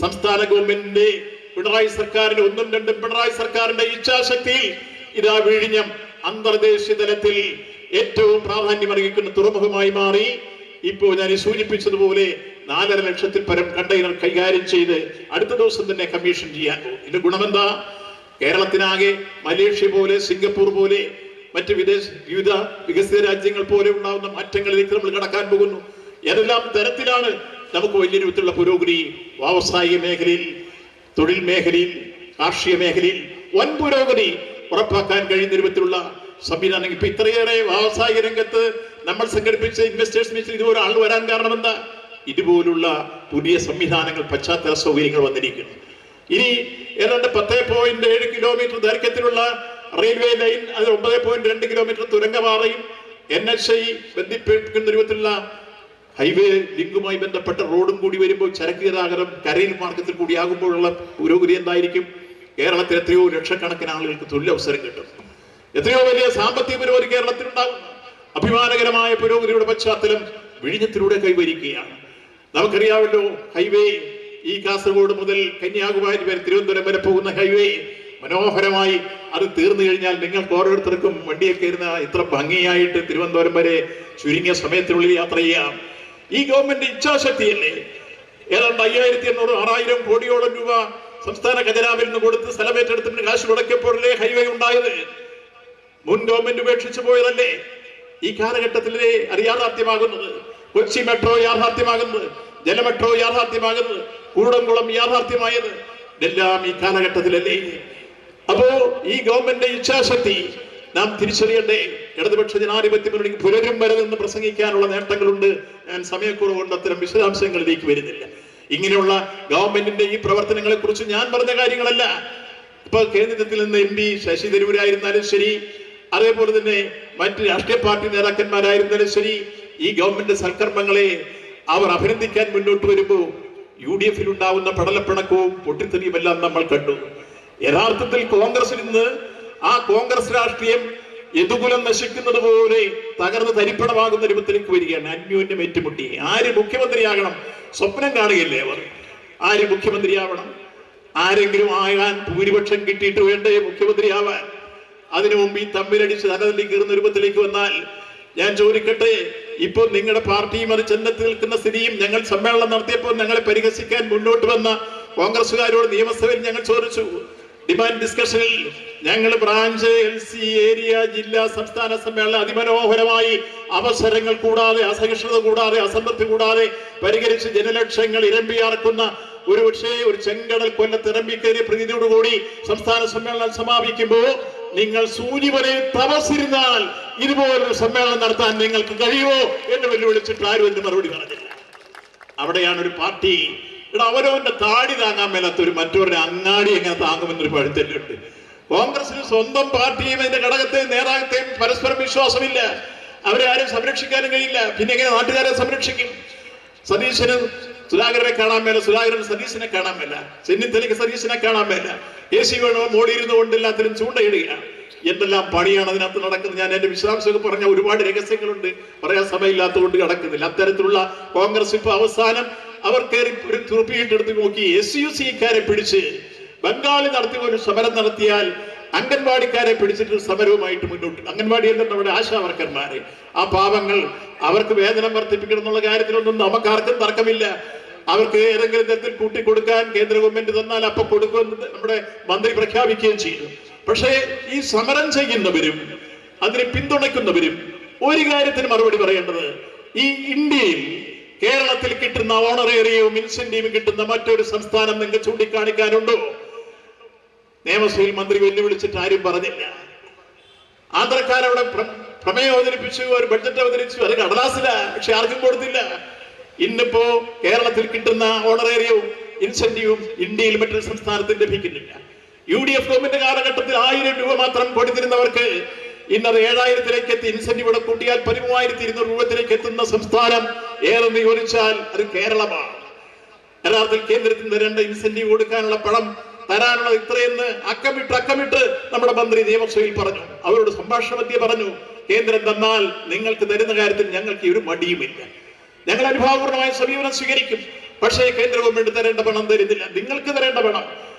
സംസ്ഥാന ഗവൺമെന്റിന്റെ പിണറായി സർക്കാരിന്റെ 1ഉം 2ഉം പിണറായി സർക്കാരിന്റെ ഇച്ഛാശക്തിയിൽ ഇതാ വിഴിഞ്ഞം അന്തർദേശീയ തലത്തിൽ ഏറ്റവും പ്രാധാന്യം അർഹിക്കുന്ന തുറമുഖമായി മാറി. ഇപ്പോ ഞാൻ സൂചിപ്പിച്ചതുപോലെ 4.5 ലക്ഷത്തിൽ പരം കണ്ടെയ്നർ കൈകാര്യം ചെയ്ത് അടുത്ത ദിവസം തന്നെ കമ്മീഷൻ ചെയ്യാൻ പോകും. ഇതിന്റെ ഗുണമെന്താ? കേരളത്തിനാകെ മലേഷ്യ പോലെ, സിംഗപ്പൂർ പോലെ, മറ്റ് വിവിധ വികസിത രാജ്യങ്ങൾ പോലെ ഉണ്ടാകുന്ന മാറ്റങ്ങളിലേക്ക് നമ്മൾ കടക്കാൻ പോകുന്നു. ഏതെല്ലാം തരത്തിലാണ് നമുക്ക് വലിയ രൂപത്തിലുള്ള പുരോഗതി വ്യാവസായിക മേഖലയിൽ, തൊഴിൽ മേഖലയിൽ, കാർഷിക മേഖലയിൽ വൻ പുരോഗതി ഉറപ്പാക്കാൻ കഴിയുന്ന രൂപത്തിലുള്ള സംവിധാനം. ഇപ്പൊ ഇത്രയേറെ വ്യാവസായിക രംഗത്ത് നമ്മൾ സംഘടിപ്പിച്ച ഇൻവെസ്റ്റേഴ്സ് മീറ്റിൽ ഇതുപോലെ ആൾ വരാൻ കാരണം എന്താ? ഇതുപോലുള്ള പുതിയ സംവിധാനങ്ങൾ, പശ്ചാത്തല സൗകര്യങ്ങൾ വന്നിരിക്കുന്നു. ഇനി ഏതാണ്ട് 10.7 കിലോമീറ്റർ ദൈർഘ്യത്തിലുള്ള റെയിൽവേ ലൈൻ, അത് 9.2 കിലോമീറ്റർ തുരങ്കപാതയും NHI ബന്ധിപ്പിക്കുന്ന രൂപത്തിലുള്ള ഹൈവേ ലിങ്കുമായി ബന്ധപ്പെട്ട റോഡും കൂടി വരുമ്പോൾ ചരക്ക് ഗതാഗതം കരയിൽ മാർഗത്തിൽ കൂടി ആകുമ്പോഴുള്ള പുരോഗതി എന്തായിരിക്കും? കേരളത്തിൽ എത്രയോ ലക്ഷക്കണക്കിന് ആളുകൾക്ക് തൊഴിലവസരം കിട്ടും. എത്രയോ വലിയ സാമ്പത്തിക പുരോഗതി കേരളത്തിലുണ്ടാകും. അഭിമാനകരമായ പുരോഗതിയുടെ പശ്ചാത്തലം വിഴിഞ്ഞത്തിലൂടെ കൈവരിക്കുകയാണ്. നമുക്കറിയാമല്ലോ, ഹൈവേ ഈ കാസർഗോഡ് മുതൽ കന്യാകുമാരി വരെ തിരുവനന്തപുരം വരെ പോകുന്ന ഹൈവേ മനോഹരമായി അത് തീർന്നു കഴിഞ്ഞാൽ നിങ്ങൾക്ക് ഓരോരുത്തർക്കും വണ്ടിയൊക്കെ ഇരുന്ന ഇത്ര ഭംഗിയായിട്ട് തിരുവനന്തപുരം വരെ ചുരുങ്ങിയ സമയത്തിനുള്ളിൽ യാത്ര ചെയ്യാം. ഈ ഗവൺമെന്റ് ഇച്ഛാശക്തിയല്ലേ? ഏതാണ്ട് 5,800-6,000 കോടിയോളം രൂപ സംസ്ഥാന ഖജനാവിൽ നിന്ന് കൊടുത്ത് സ്ഥലമേറ്റെടുത്തിന് കാശ് മുടക്കിയപ്പോഴല്ലേ ഹൈവേ ഉണ്ടായത്? മുൻ ഗവൺമെന്റ് ഉപേക്ഷിച്ചു പോയതല്ലേ? ഈ കാലഘട്ടത്തിലെ അത് യാഥാർത്ഥ്യമാകുന്നത്. കൊച്ചി മെട്രോ യാഥാർത്ഥ്യമാകുന്നത്, ജലമെട്രോ യാഥാർത്ഥ്യമാകുന്നത്, കൂടംകുളം യാഥാർത്ഥ്യമായത് ഇതെല്ലാം ഈ കാലഘട്ടത്തിലല്ലേ? അപ്പോ ഈ ഗവൺമെന്റ് ഇച്ഛാശക്തി നാം തിരിച്ചറിയണ്ടേ? ഇടതുപക്ഷ ജനാധിപത്യ മുന്നണിക്ക് പുലരും വരെ നിന്ന് പ്രസംഗിക്കാനുള്ള നേട്ടങ്ങളുണ്ട്. ഞാൻ സമയക്കുറവ് കൊണ്ട് അത്തരം വിശദാംശങ്ങളിലേക്ക് വരുന്നില്ല. ഇങ്ങനെയുള്ള ഗവൺമെന്റിന്റെ ഈ പ്രവർത്തനങ്ങളെ കുറിച്ച് ഞാൻ പറഞ്ഞ കാര്യങ്ങളല്ല. ഇപ്പൊ കേന്ദ്രത്തിൽ നിന്ന് MP ശശി തരൂരായിരുന്നാലും ശരി, അതേപോലെ തന്നെ മറ്റ് രാഷ്ട്രീയ പാർട്ടി നേതാക്കന്മാരായിരുന്നാലും ശരി, ഈ ഗവൺമെന്റ് സൽക്കർമ്മങ്ങളെ അവർ അഭിനന്ദിക്കാൻ മുന്നോട്ട് വരുമ്പോൾ UDF ഉണ്ടാവുന്ന പടലപ്പിണക്കവും പൊട്ടിത്തെറിയും എല്ലാം നമ്മൾ കണ്ടു. യഥാർത്ഥത്തിൽ കോൺഗ്രസിൽ നിന്ന് ആ കോൺഗ്രസ് രാഷ്ട്രീയം യദുകുലം നശിക്കുന്നത് പോലെ തകർന്ന് തരിപ്പണമാകുന്ന രൂപത്തിലേക്ക് വരികയാണ്. അന്യോന്യം ഏറ്റുമുട്ടി ആര് മുഖ്യമന്ത്രിയാകണം സ്വപ്നം കാണുകയല്ലേ അവർ? ആര് മുഖ്യമന്ത്രിയാവണം? ആരെങ്കിലും ആകാൻ ഭൂരിപക്ഷം കിട്ടിയിട്ട് വേണ്ടേ മുഖ്യമന്ത്രിയാവാൻ? അതിനു മുമ്പ് ഈ തമ്മിലടിച്ച് തലതല്ലി കീറുന്ന രൂപത്തിലേക്ക് വന്നാൽ ഞാൻ ചോദിക്കട്ടെ, ഇപ്പോൾ നിങ്ങളുടെ പാർട്ടിയും അത് ചെന്നത്തിൽ നിൽക്കുന്ന സ്ഥിതിയും, ഞങ്ങൾ സമ്മേളനം നടത്തിയപ്പോൾ ഞങ്ങളെ പരിഹസിക്കാൻ മുന്നോട്ട് വന്ന കോൺഗ്രസുകാരോട് നിയമസഭയിൽ ഞങ്ങൾ ചോദിച്ചു. ഡിമാൻഡ് ഡിസ്കഷനിൽ ഞങ്ങൾ ബ്രാഞ്ച്, LC, ഏരിയ, ജില്ലാ, സംസ്ഥാന സമ്മേളനം അതിമനോഹരമായി അവസരങ്ങൾ കൂടാതെ, അസഹിഷ്ണുത കൂടാതെ, അസംതൃപ്തി കൂടാതെ പരിഹരിച്ച് ജനലക്ഷങ്ങൾ ഇരമ്പിയാർക്കുന്ന ഒരു ചെങ്കടൽ കൊല്ലത്തിരമ്പിക്കേറിയ പ്രീതിയോടുകൂടി സംസ്ഥാന സമ്മേളനം സമാപിക്കുമ്പോൾ നിങ്ങൾ സൂര്യവരെ തപസ്സിരുന്നാൽ ഇതുപോലൊരു സമ്മേളനം നടത്താൻ നിങ്ങൾക്ക് കഴിയുമോ എന്ന് വെല്ലുവിളിച്ചിട്ട് ആരും എന്റെ മറുപടി പറഞ്ഞില്ല. അവിടെയാണ് ഒരു പാർട്ടി അവരവന്റെ താടി താങ്ങാൻ മേലാത്തൊരു മറ്റൊരു അങ്ങാടി എങ്ങനെ താങ്ങുമെന്നൊരു പഴുത്തല്ലുണ്ട്. കോൺഗ്രസിന് സ്വന്തം പാർട്ടിയും അതിന്റെ ഘടകത്തെയും നേതാക്കത്തെയും പരസ്പരം വിശ്വാസമില്ല. അവരെ ആരും സംരക്ഷിക്കാനും കഴിയില്ല. പിന്നെ എങ്ങനെ നാട്ടുകാരെ സംരക്ഷിക്കും? സതീശന് സുധാകരനെ കാണാൻ മേല, സുധാകരൻ സതീശനെ കാണാൻ മേല, ചെന്നിത്തലയ്ക്ക് സതീശനെ കാണാൻ മേല, AC വേണോ മോടിയിരുന്നു കൊണ്ട് എല്ലാത്തിനും ചൂണ്ടയിടുകയാണ്. എന്തെല്ലാം പണിയാണ് അതിനകത്ത് നടക്കുന്നത്. ഞാൻ എന്റെ വിശദാംശമൊക്കെ പറഞ്ഞ ഒരുപാട് രഹസ്യങ്ങളുണ്ട്, പറയാൻ സമയമില്ലാത്തതുകൊണ്ട് കിടക്കുന്നില്ല. അത്തരത്തിലുള്ള കോൺഗ്രസ് ഇപ്പൊ അവസാനം അവർ കയറി ഒരു തുറപ്പിയിട്ടെടുത്ത് നോക്കി SUC-ക്കാരെ പിടിച്ച് ബംഗാളിൽ നടത്തിയ ഒരു സമരം നടത്തിയാൽ അംഗൻവാടിക്കാരെ പിടിച്ചിട്ട് സമരവുമായിട്ട് മുന്നോട്ട്, അംഗൻവാടി എന്ന നമ്മുടെ ആശാവർക്കന്മാരെ, ആ പാവങ്ങൾ, അവർക്ക് വേതനം വർദ്ധിപ്പിക്കണം എന്നുള്ള കാര്യത്തിലൊന്നും നമുക്കാർക്കും തർക്കമില്ല. അവർക്ക് ഏതെങ്കിലും തരത്തിൽ കൂട്ടിക്കൊടുക്കാൻ കേന്ദ്ര ഗവൺമെന്റ് തന്നാൽ അപ്പൊ കൊടുക്കുമെന്ന് നമ്മുടെ മന്ത്രി പ്രഖ്യാപിക്കുകയും ചെയ്തു. പക്ഷേ ഈ സമരം ചെയ്യുന്നവരും അതിനെ പിന്തുണയ്ക്കുന്നവരും ഒരു കാര്യത്തിന് മറുപടി പറയേണ്ടത്, ഈ ഇന്ത്യയിൽ കേരളത്തിൽ കിട്ടുന്ന ഓണറേറിയവും ഇൻസെന്റീവും കിട്ടുന്ന മറ്റൊരു സംസ്ഥാനം നിങ്ങൾക്ക് ചൂണ്ടിക്കാണിക്കാനുണ്ടോ? നിയമസഭയിൽ മന്ത്രി വെല്ലുവിളിച്ചിട്ട് ആരും പറഞ്ഞില്ല. ആന്ധ്രക്കാരവിടെ പ്രമേയം അവതരിപ്പിച്ചു, ഒരു ബഡ്ജറ്റ് അവതരിച്ചു, അത് കടലാസില, പക്ഷെ ആർക്കും കൊടുത്തില്ല. ഇന്നിപ്പോ കേരളത്തിൽ കിട്ടുന്ന ഓണറേറിയവും ഇൻസെന്റീവും ഇന്ത്യയിൽ മറ്റൊരു സംസ്ഥാനത്തിന് ലഭിക്കുന്നില്ല. UDF ഗവൺമെന്റ് കാലഘട്ടത്തിൽ 1000 രൂപ മാത്രം കൊടുത്തിരുന്നവർക്ക് ഇന്നത് 7000-ലേക്ക് എത്തി. ഇൻസെന്റീവ് ഇവിടെ കൂട്ടിയാൽ 13,200 രൂപത്തിലേക്ക് എത്തുന്ന സംസ്ഥാനം ഏതെന്ന് ചോദിച്ചാൽ അത് കേരളമാണ്. യഥാർത്ഥത്തിൽ കേന്ദ്രത്തിന് തരേണ്ട ഇൻസെന്റീവ് കൊടുക്കാനുള്ള പണം തരാനുള്ള ഇത്രയെന്ന് അക്കമിട്ട് നമ്മുടെ മന്ത്രി നിയമസഭയിൽ പറഞ്ഞു. അവരോട് സംഭാഷണ മധ്യേ പറഞ്ഞു, കേന്ദ്രം തന്നാൽ നിങ്ങൾക്ക് തരുന്ന കാര്യത്തിൽ ഞങ്ങൾക്ക് ഒരു മടിയുമില്ല, ഞങ്ങൾ അനുഭാവപൂർണമായ സമീപനം സ്വീകരിക്കും. പക്ഷേ കേന്ദ്ര ഗവൺമെന്റ് തരേണ്ട പണം തരുന്നില്ല, നിങ്ങൾക്ക് തരേണ്ട പണം.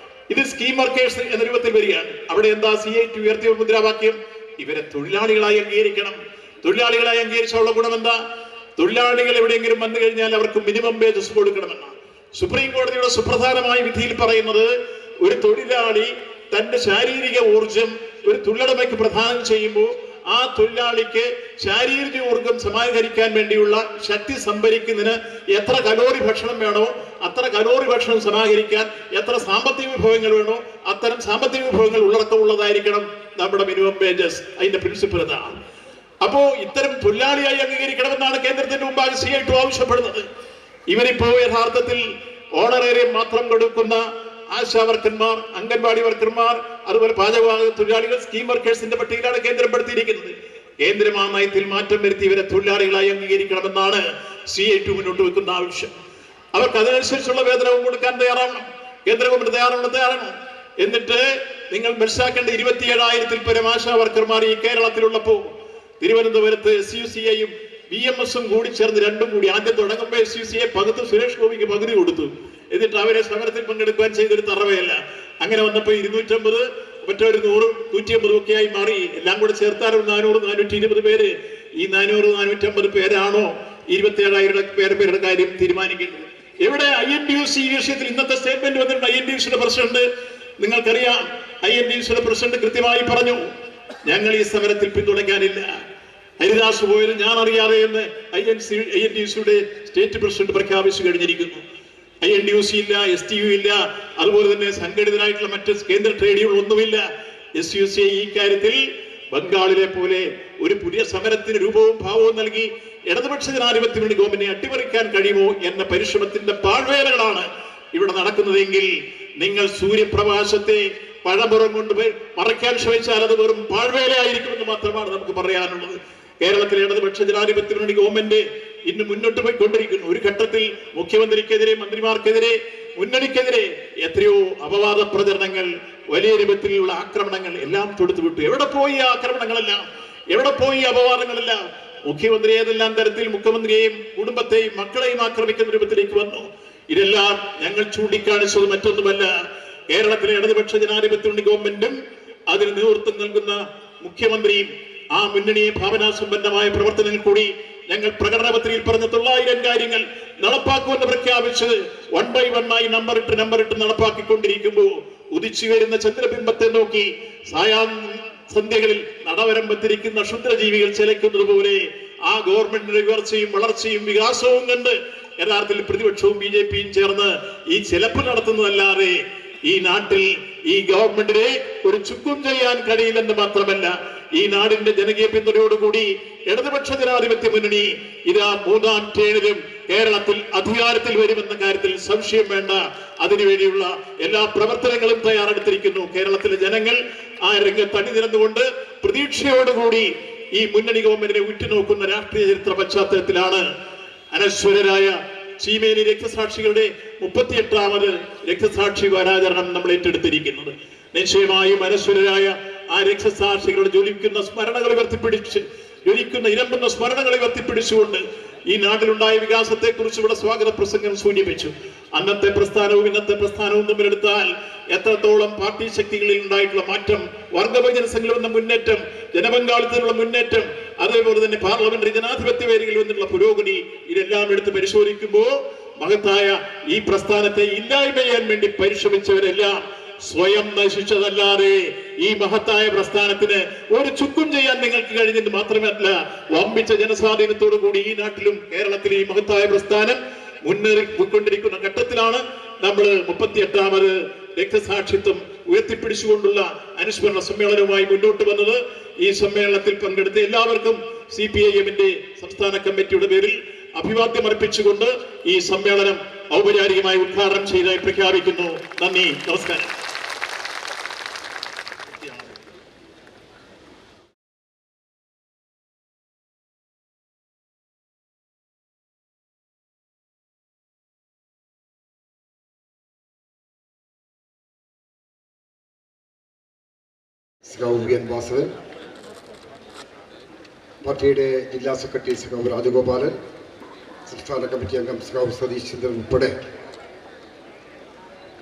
ഇത് സ്കീം വർക്കേഴ്സ് എന്ന രൂപത്തിൽ വരികയാണ്. അവിടെ എന്താ CIT ഉയർത്തിയ മുദ്രാവാക്യം? ഇവരെ തൊഴിലാളികളായി അംഗീകരിക്കണം. തൊഴിലാളികളായി അംഗീകരിച്ചുള്ള ഗുണം എന്താ? തൊഴിലാളികൾ എവിടെയെങ്കിലും വന്നു കഴിഞ്ഞാൽ അവർക്ക് മിനിമം വേജസ് കൊടുക്കണമെന്നാണ്. സുപ്രീം കോടതിയുടെ സുപ്രധാനമായ വിധിയിൽ പറയുന്നത്, ഒരു തൊഴിലാളി തന്റെ ശാരീരിക ഊർജം ഒരു തൊഴിലുടമയ്ക്ക് പ്രദാനം ചെയ്യുമ്പോൾ ആ തൊഴിലാളിക്ക് ശാരീരിക ഊർജം സമാഹരിക്കാൻ വേണ്ടിയുള്ള ശക്തി സംഭരിക്കുന്നതിന് എത്ര കലോറി ഭക്ഷണം വേണോ അത്ര കലോറി ഭക്ഷണം സമാഹരിക്കാൻ എത്ര സാമ്പത്തിക വിഭവങ്ങൾ വേണോ അത്തരം സാമ്പത്തിക വിഭവങ്ങൾ ഉള്ളടക്കമുള്ളതായിരിക്കണം നമ്മുടെ മിനിമം വേജസ്. അതിന്റെ പ്രിൻസിപ്പിൾ ഇതാണ്. അപ്പോ ഇത്തരം തൊഴിലാളിയായി അംഗീകരിക്കണമെന്നാണ് കേന്ദ്രത്തിന്റെ മുമ്പാകെ CIT ആവശ്യപ്പെടുന്നത്. ഇവരിപ്പോ യഥാർത്ഥത്തിൽ ഓണറേറിയം മാത്രം കൊടുക്കുന്ന ആശാവർക്കന്മാർ, അംഗൻവാടി വർക്കർമാർ, അതുപോലെ പാചകവാതക തൊഴിലാളികൾ, സ്കീം വർക്കേഴ്സിന്റെ പട്ടികയിലാണ് കേന്ദ്രം പെടുത്തിയിരിക്കുന്നത്. കേന്ദ്രം ആ നയത്തിൽ മാറ്റം വരുത്തി ഇവരെ തൊഴിലാളികളായി അംഗീകരിക്കണമെന്നാണ് CIT മുന്നോട്ട് വെക്കുന്ന ആവശ്യം. അവർക്ക് അതിനനുസരിച്ചുള്ള വേതനവും കൊടുക്കാൻ തയ്യാറാവണം. കേന്ദ്ര ഗവൺമെന്റ് തയ്യാറാണ്. എന്നിട്ട് നിങ്ങൾ മനസ്സിലാക്കേണ്ട 27,000-ൽ പരം ആശാ വർക്കർമാർ ഈ കേരളത്തിലുള്ളപ്പോ തിരുവനന്തപുരത്ത് SUCI-യും BMS-ഉം കൂടി ചേർന്ന് രണ്ടും കൂടി ആദ്യം തുടങ്ങുമ്പോൾ SUCI പകുതി സുരേഷ് ഗോപിക്ക് പകുതി കൊടുത്തു. എന്നിട്ട് അവരെ സമരത്തിൽ പങ്കെടുക്കാൻ ചെയ്തൊരു തറവയല്ല. അങ്ങനെ വന്നപ്പോ 250, മറ്റൊരു 100, 150 ഒക്കെ ആയി മാറി. എല്ലാം കൂടെ ചേർത്താൽ 400, 420 പേര്. ഈ 400, 450 പേരാണോ 27,000 പേരുടെ കാര്യം തീരുമാനിക്കുന്നത്? എവിടെ INTUC ഈ വിഷയത്തിൽ ഇന്നത്തെ സ്റ്റേറ്റ്മെന്റ് വന്നിട്ടുണ്ട്. INTUCയുടെ പ്രസിഡന്റ്, നിങ്ങൾക്കറിയാം, INTUCയുടെ പ്രസിഡന്റ് കൃത്യമായി പറഞ്ഞു, ഞങ്ങൾ ഈ സമരത്തിൽ പിന്തുണയ്ക്കാനില്ല. ഹരിദാസ് പോയാലും ഞാൻ അറിയാതെ എന്ന് INTUCയുടെ സ്റ്റേറ്റ് പ്രസിഡന്റ് പ്രഖ്യാപിച്ചു കഴിഞ്ഞിരിക്കുന്നു. INTUC ഇല്ല, STU ഇല്ല, അതുപോലെ തന്നെ സംഘടിതരായിട്ടുള്ള മറ്റ് കേന്ദ്ര ട്രേഡ് യൂണിയൻ ഒന്നുമില്ല. SUCI ഈ കാര്യത്തിൽ ബംഗാളിലെ പോലെ ഒരു പുതിയ സമരത്തിന് രൂപവും ഭാവവും നൽകി ഇടതുപക്ഷ ജനാധിപത്യ മുന്നണി ഗവൺമെന്റിനെ അട്ടിമറിക്കാൻ കഴിയുമോ എന്ന പരിശ്രമത്തിന്റെ പാഴ്വേലകളാണ് ഇവിടെ നടക്കുന്നതെങ്കിൽ നിങ്ങൾ സൂര്യപ്രകാശത്തെ പഴമുറം കൊണ്ട് മറയ്ക്കാൻ ശ്രമിച്ചാൽ അത് വെറും പാഴ്വേലയായിരിക്കുമെന്ന് മാത്രമാണ് നമുക്ക് പറയാനുള്ളത്. കേരളത്തിലെ ഇടതുപക്ഷ ജനാധിപത്യ മുന്നണി ഗവൺമെന്റ് ഇന്ന് മുന്നോട്ട് പോയിക്കൊണ്ടിരിക്കുന്നു. ഒരു ഘട്ടത്തിൽ മുഖ്യമന്ത്രിക്കെതിരെ, മന്ത്രിമാർക്കെതിരെ, മുന്നണിക്കെതിരെ എത്രയോ അപവാദ പ്രചരണങ്ങൾ, വലിയ രൂപത്തിലുള്ള ആക്രമണങ്ങൾ എല്ലാം തൊടുത്തുവിട്ടു. എവിടെ പോയി ആ ആക്രമണങ്ങളെല്ലാം? എവിടെ പോയി അപവാദങ്ങളെല്ലാം? മുഖ്യമന്ത്രി ഏതെല്ലാം തരത്തിൽ മുഖ്യമന്ത്രിയെയും കുടുംബത്തെയും മക്കളെയും ആക്രമിക്കുന്ന രൂപത്തിലേക്ക് വന്നു. ഇതെല്ലാം ഞങ്ങൾ ചൂണ്ടിക്കാണിച്ചത് മറ്റൊന്നുമല്ല, കേരളത്തിലെ ഇടതുപക്ഷ ജനാധിപത്യ മുന്നണി ഗവൺമെന്റും അതിന് നേതൃത്വം നൽകുന്ന മുഖ്യമന്ത്രിയും ആ മുന്നണിയെ ഭാവനാസമ്പന്നമായ പ്രവർത്തനങ്ങൾ കൂടി ഞങ്ങൾ പ്രകടന പത്രികയിൽ പറഞ്ഞ 900 കാര്യങ്ങൾ നടപ്പാക്കുമെന്ന് പ്രഖ്യാപിച്ച് 1 by 1 നമ്പറിട്ട് നടപ്പാക്കിക്കൊണ്ടിരിക്കുമ്പോൾ ഉദിച്ചു വരുന്ന ചന്ദ്രബിംബത്തെ നോക്കി സന്ധ്യകളിൽ നടവരമ്പത്തിരിക്കുന്ന ക്ഷുദ്രജീവികൾ ചിലയ്ക്കുന്നത് പോലെ ആ ഗവൺമെന്റിന്റെ ഉയർച്ചയും വളർച്ചയും വികാസവും കണ്ട് യഥാർത്ഥത്തിൽ പ്രതിപക്ഷവും BJPയും ചേർന്ന് ഈ ചിലപ്പ് നടത്തുന്നതല്ലാതെ ഈ നാട്ടിൽ ഈ ഗവൺമെന്റിനെ ഒരു ചുക്കും ചെയ്യാൻ കഴിയില്ലെന്ന് മാത്രമല്ല, ഈ നാടിന്റെ ജനകീയ പിന്തുണയോടുകൂടി ഇടതുപക്ഷ ജനാധിപത്യ മുന്നണി ഇതാ 3ാം ടേണിലും കേരളത്തിൽ അധികാരത്തിൽ വരുമെന്ന കാര്യത്തിൽ സംശയം വേണ്ട. അതിനുവേണ്ടിയുള്ള എല്ലാ പ്രവർത്തനങ്ങളും തയ്യാറെടുത്തിരിക്കുന്നു. കേരളത്തിലെ ജനങ്ങൾ ആ രംഗത്ത് അണിനിരന്നുകൊണ്ട് പ്രതീക്ഷയോടുകൂടി ഈ മുന്നണി ഗവൺമെന്റിനെ ഉറ്റുനോക്കുന്ന രാഷ്ട്രീയ ചരിത്ര പശ്ചാത്തലത്തിലാണ് അനശ്വരരായ ചീമേനി രക്തസാക്ഷികളുടെ 38ാമത് രക്തസാക്ഷി വാരാചരണം നമ്മൾ ഏറ്റെടുത്തിരിക്കുന്നത്. നിശ്ചയമായും അനശ്വരരായ ആ രക്തസാക്ഷികളുടെ ജ്വലിക്കുന്ന ഇരമ്പുന്ന സ്മരണകളെ ഉയർത്തിപ്പിടിച്ചുകൊണ്ട് ഈ നാട്ടിലുണ്ടായ വികാസത്തെ കുറിച്ച് ഇവിടെ സ്വാഗത പ്രസംഗം സൂചിപ്പിച്ചു. അന്നത്തെ പ്രസ്ഥാനവും ഇന്നത്തെ പ്രസ്ഥാനവും തമ്മിലെടുത്താൽ എത്രത്തോളം പാർട്ടി ശക്തികളിൽ ഉണ്ടായിട്ടുള്ള മാറ്റം, വർഗവിഭജന സംഘടന മുന്നേറ്റം, ജനപങ്കാളിത്തത്തിലുള്ള മുന്നേറ്റം, അതേപോലെ തന്നെ പാർലമെന്ററി ജനാധിപത്യ വേദികളിൽ വന്നിട്ടുള്ള പുരോഗതി, ഇതെല്ലാം എടുത്ത് പരിശോധിക്കുമ്പോൾ മഹത്തായ ഈ പ്രസ്ഥാനത്തെ ഇല്ലായ്മ ചെയ്യാൻ വേണ്ടി പരിശ്രമിച്ചവരെല്ലാം സ്വയം നശിച്ചതല്ലാതെ ഈ മഹത്തായ പ്രസ്ഥാനത്തിന് ഒരു ചുക്കും ചെയ്യാൻ നിങ്ങൾക്ക് കഴിഞ്ഞെന്ന് മാത്രമല്ല, വമ്പിച്ച ജനസ്വാധീനത്തോടു കൂടി ഈ നാട്ടിലും കേരളത്തിലെ ഈ മഹത്തായ പ്രസ്ഥാനം മുന്നേറിക്കൊണ്ടിരിക്കുന്ന ഘട്ടത്തിലാണ് നമ്മൾ 38ാമത് രക്തസാക്ഷിത്വം ഉയർത്തിപ്പിടിച്ചുകൊണ്ടുള്ള അനുസ്മരണ സമ്മേളനവുമായി മുന്നോട്ട് വന്നത്. ഈ സമ്മേളനത്തിൽ പങ്കെടുത്ത എല്ലാവർക്കും CPIM-ന്റെ സംസ്ഥാന കമ്മിറ്റിയുടെ പേരിൽ അഭിവാദ്യം അർപ്പിച്ചുകൊണ്ട് ഈ സമ്മേളനം ഔപചാരികമായി ഉദ്ഘാടനം ചെയ്തതായി പ്രഖ്യാപിക്കുന്നു. നന്ദി, നമസ്കാരം. സഖാവ് വാസവൻ, പാർട്ടിയുടെ ജില്ലാ സെക്രട്ടറി സഖാവ് രാജഗോപാലൻ, സംസ്ഥാന കമ്മിറ്റി അംഗം സഖാവ് സതീഷ് ചന്ദ്രൻ ഉൾപ്പെടെ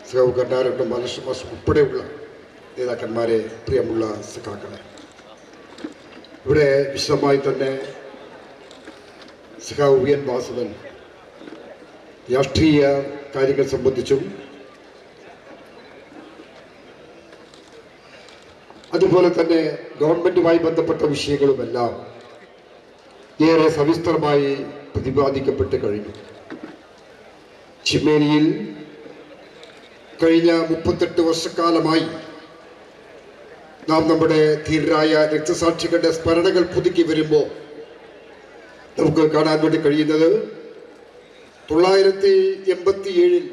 സഖാവ് കർണാരട്ടം ബാലകൃഷ്ണ മാസ്റ്റർ ഉൾപ്പെടെയുള്ള നേതാക്കന്മാരെ, പ്രിയമുള്ള സഖാക്കളെ, ഇവിടെ വിശദമായി തന്നെ സഖാവ് വാസവൻ രാഷ്ട്രീയ കാര്യങ്ങൾ സംബന്ധിച്ചും അതുപോലെ തന്നെ ഗവൺമെന്റുമായി ബന്ധപ്പെട്ട വിഷയങ്ങളുമെല്ലാം ഏറെ സവിസ്തരമായി പ്രതിപാദിക്കപ്പെട്ട് കഴിഞ്ഞു. ചീമേനിയിൽ കഴിഞ്ഞ 38 വർഷക്കാലമായി നാം നമ്മുടെ ധീരരായ രക്തസാക്ഷികളുടെ സ്മരണകൾ പുതുക്കി വരുമ്പോൾ നമുക്ക് കാണാൻ വേണ്ടി കഴിയുന്നത് 987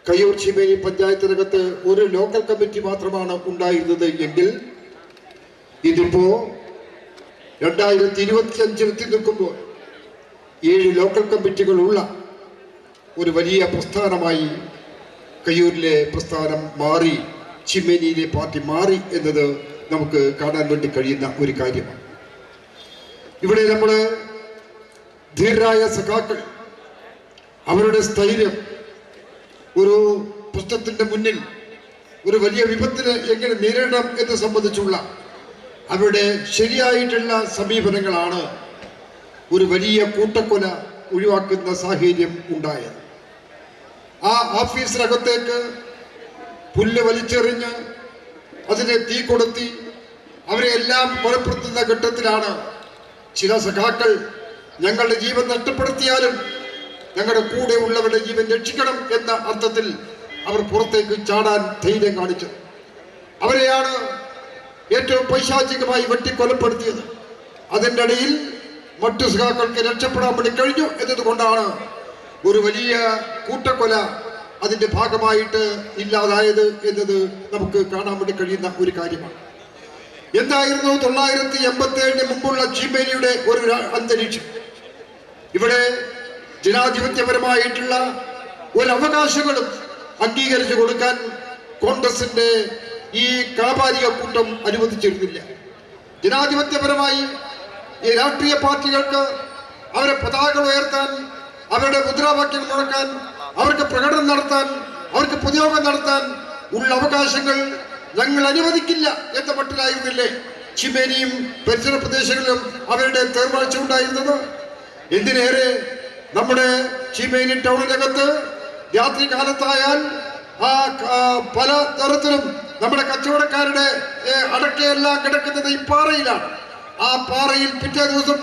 കയ്യൂർ ചീമേനി പഞ്ചായത്തിനകത്ത് ഒരു ലോക്കൽ കമ്മിറ്റി മാത്രമാണ് ഉണ്ടായിരുന്നത് എങ്കിൽ ഇതിപ്പോ 2025 നിൽക്കുമ്പോൾ 7 ലോക്കൽ കമ്മിറ്റികളുള്ള ഒരു വലിയ പ്രസ്ഥാനമായി കയ്യൂരിലെ പ്രസ്ഥാനം മാറി, ചീമേനിയിലെ പാർട്ടി മാറി എന്നത് നമുക്ക് കാണാൻ വേണ്ടി കഴിയുന്ന ഒരു കാര്യമാണ്. ഇവിടെ നമ്മൾ ധീരരായ സഖാക്കൾ അവരുടെ സ്ഥൈര്യം, ഒരു പ്രശ്നത്തിന്റെ മുന്നിൽ ഒരു വലിയ വിപത്തിനെ എങ്ങനെ നേരിടണം എന്ന് സംബന്ധിച്ചുള്ള അവരുടെ ശരിയായിട്ടുള്ള സമീപനങ്ങളാണ് ഒരു വലിയ കൂട്ടക്കൊല ഒഴിവാക്കുന്ന സാഹചര്യം ഉണ്ടായത്. ആ ഓഫീസിനകത്തേക്ക് പുല്ല് വലിച്ചെറിഞ്ഞ് അതിനെ തീ കൊളുത്തി അവരെ എല്ലാം കൊലപ്പെടുത്തുന്ന ഘട്ടത്തിലാണ് ചില സഖാക്കൾ ഞങ്ങളുടെ ജീവൻ നഷ്ടപ്പെടുത്തിയാലും ഞങ്ങളുടെ കൂടെ ഉള്ളവരുടെ ജീവൻ രക്ഷിക്കണം എന്ന അർത്ഥത്തിൽ അവർ പുറത്തേക്ക് ചാടാൻ ധൈര്യം കാണിച്ചത്. അവരെയാണ് ഏറ്റവും പൈശാചികമായി വെട്ടിക്കൊലപ്പെടുത്തിയത്. അതിൻ്റെ ഇടയിൽ മറ്റു സഖാക്കൾക്ക് രക്ഷപ്പെടാൻ വേണ്ടി കഴിഞ്ഞു എന്നതുകൊണ്ടാണ് ഒരു വലിയ കൂട്ടക്കൊല അതിൻ്റെ ഭാഗമായിട്ട് ഇല്ലാതായത് എന്നത് നമുക്ക് കാണാൻ വേണ്ടി കഴിയുന്ന ഒരു കാര്യമാണ്. എന്തായിരുന്നു 987 മുമ്പുള്ള ചീമേനിയുടെ ഒരു അന്തരീക്ഷം? ഇവിടെ ജനാധിപത്യപരമായിട്ടുള്ള ഒരു അവകാശങ്ങളും അംഗീകരിച്ചു കൊടുക്കാൻ കോൺഗ്രസിന്റെ ഈ കാപാലിക കൂട്ടം അനുവദിച്ചിരുന്നില്ല. ജനാധിപത്യപരമായി ഈ രാഷ്ട്രീയ പാർട്ടികൾക്ക് അവരെ പതാകകൾ ഉയർത്താൻ, അവരുടെ മുദ്രാവാക്യം മുഴക്കാൻ, അവർക്ക് പ്രകടനം നടത്താൻ, അവർക്ക് പൊതുയോഗം നടത്താൻ ഉള്ള അവകാശങ്ങൾ ഞങ്ങൾ അനുവദിക്കില്ല എന്ന മട്ടിലായിരുന്നില്ലേ ചിമേനിയും പരിസര പ്രദേശങ്ങളിലും അവരുടെ തേർവാഴ്ച ഉണ്ടായിരുന്നത്. എന്തിനേറെ നമ്മുടെ ചിമേനി ടൗണിനകത്ത് രാത്രി കാലത്തായാൽ പല തരത്തിലും നമ്മുടെ കച്ചവടക്കാരുടെ അടക്കയെല്ലാം കിടക്കുന്നത് ഈ പാറയിലാണ്. ആ പാറയിൽ പിറ്റേ ദിവസം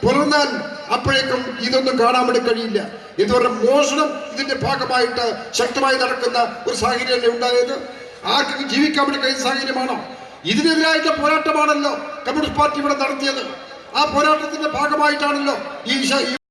പുലർന്നാൽ അപ്പോഴേക്കും ഇതൊന്നും കാണാൻ വേണ്ടി കഴിയില്ല. ഇതുവരെ മോഷണം ഇതിന്റെ ഭാഗമായിട്ട് ശക്തമായി നടക്കുന്ന ഒരു സാഹചര്യമല്ലേ ഉണ്ടായത്? ആർക്കും ജീവിക്കാൻ വേണ്ടി കഴിയുന്ന സാഹചര്യമാണോ? ഇതിനെതിരായിട്ട് പോരാട്ടമാണല്ലോ കമ്മ്യൂണിസ്റ്റ് പാർട്ടി ഇവിടെ നടത്തിയത്. ആ പോരാട്ടത്തിന്റെ ഭാഗമായിട്ടാണല്ലോ ഈ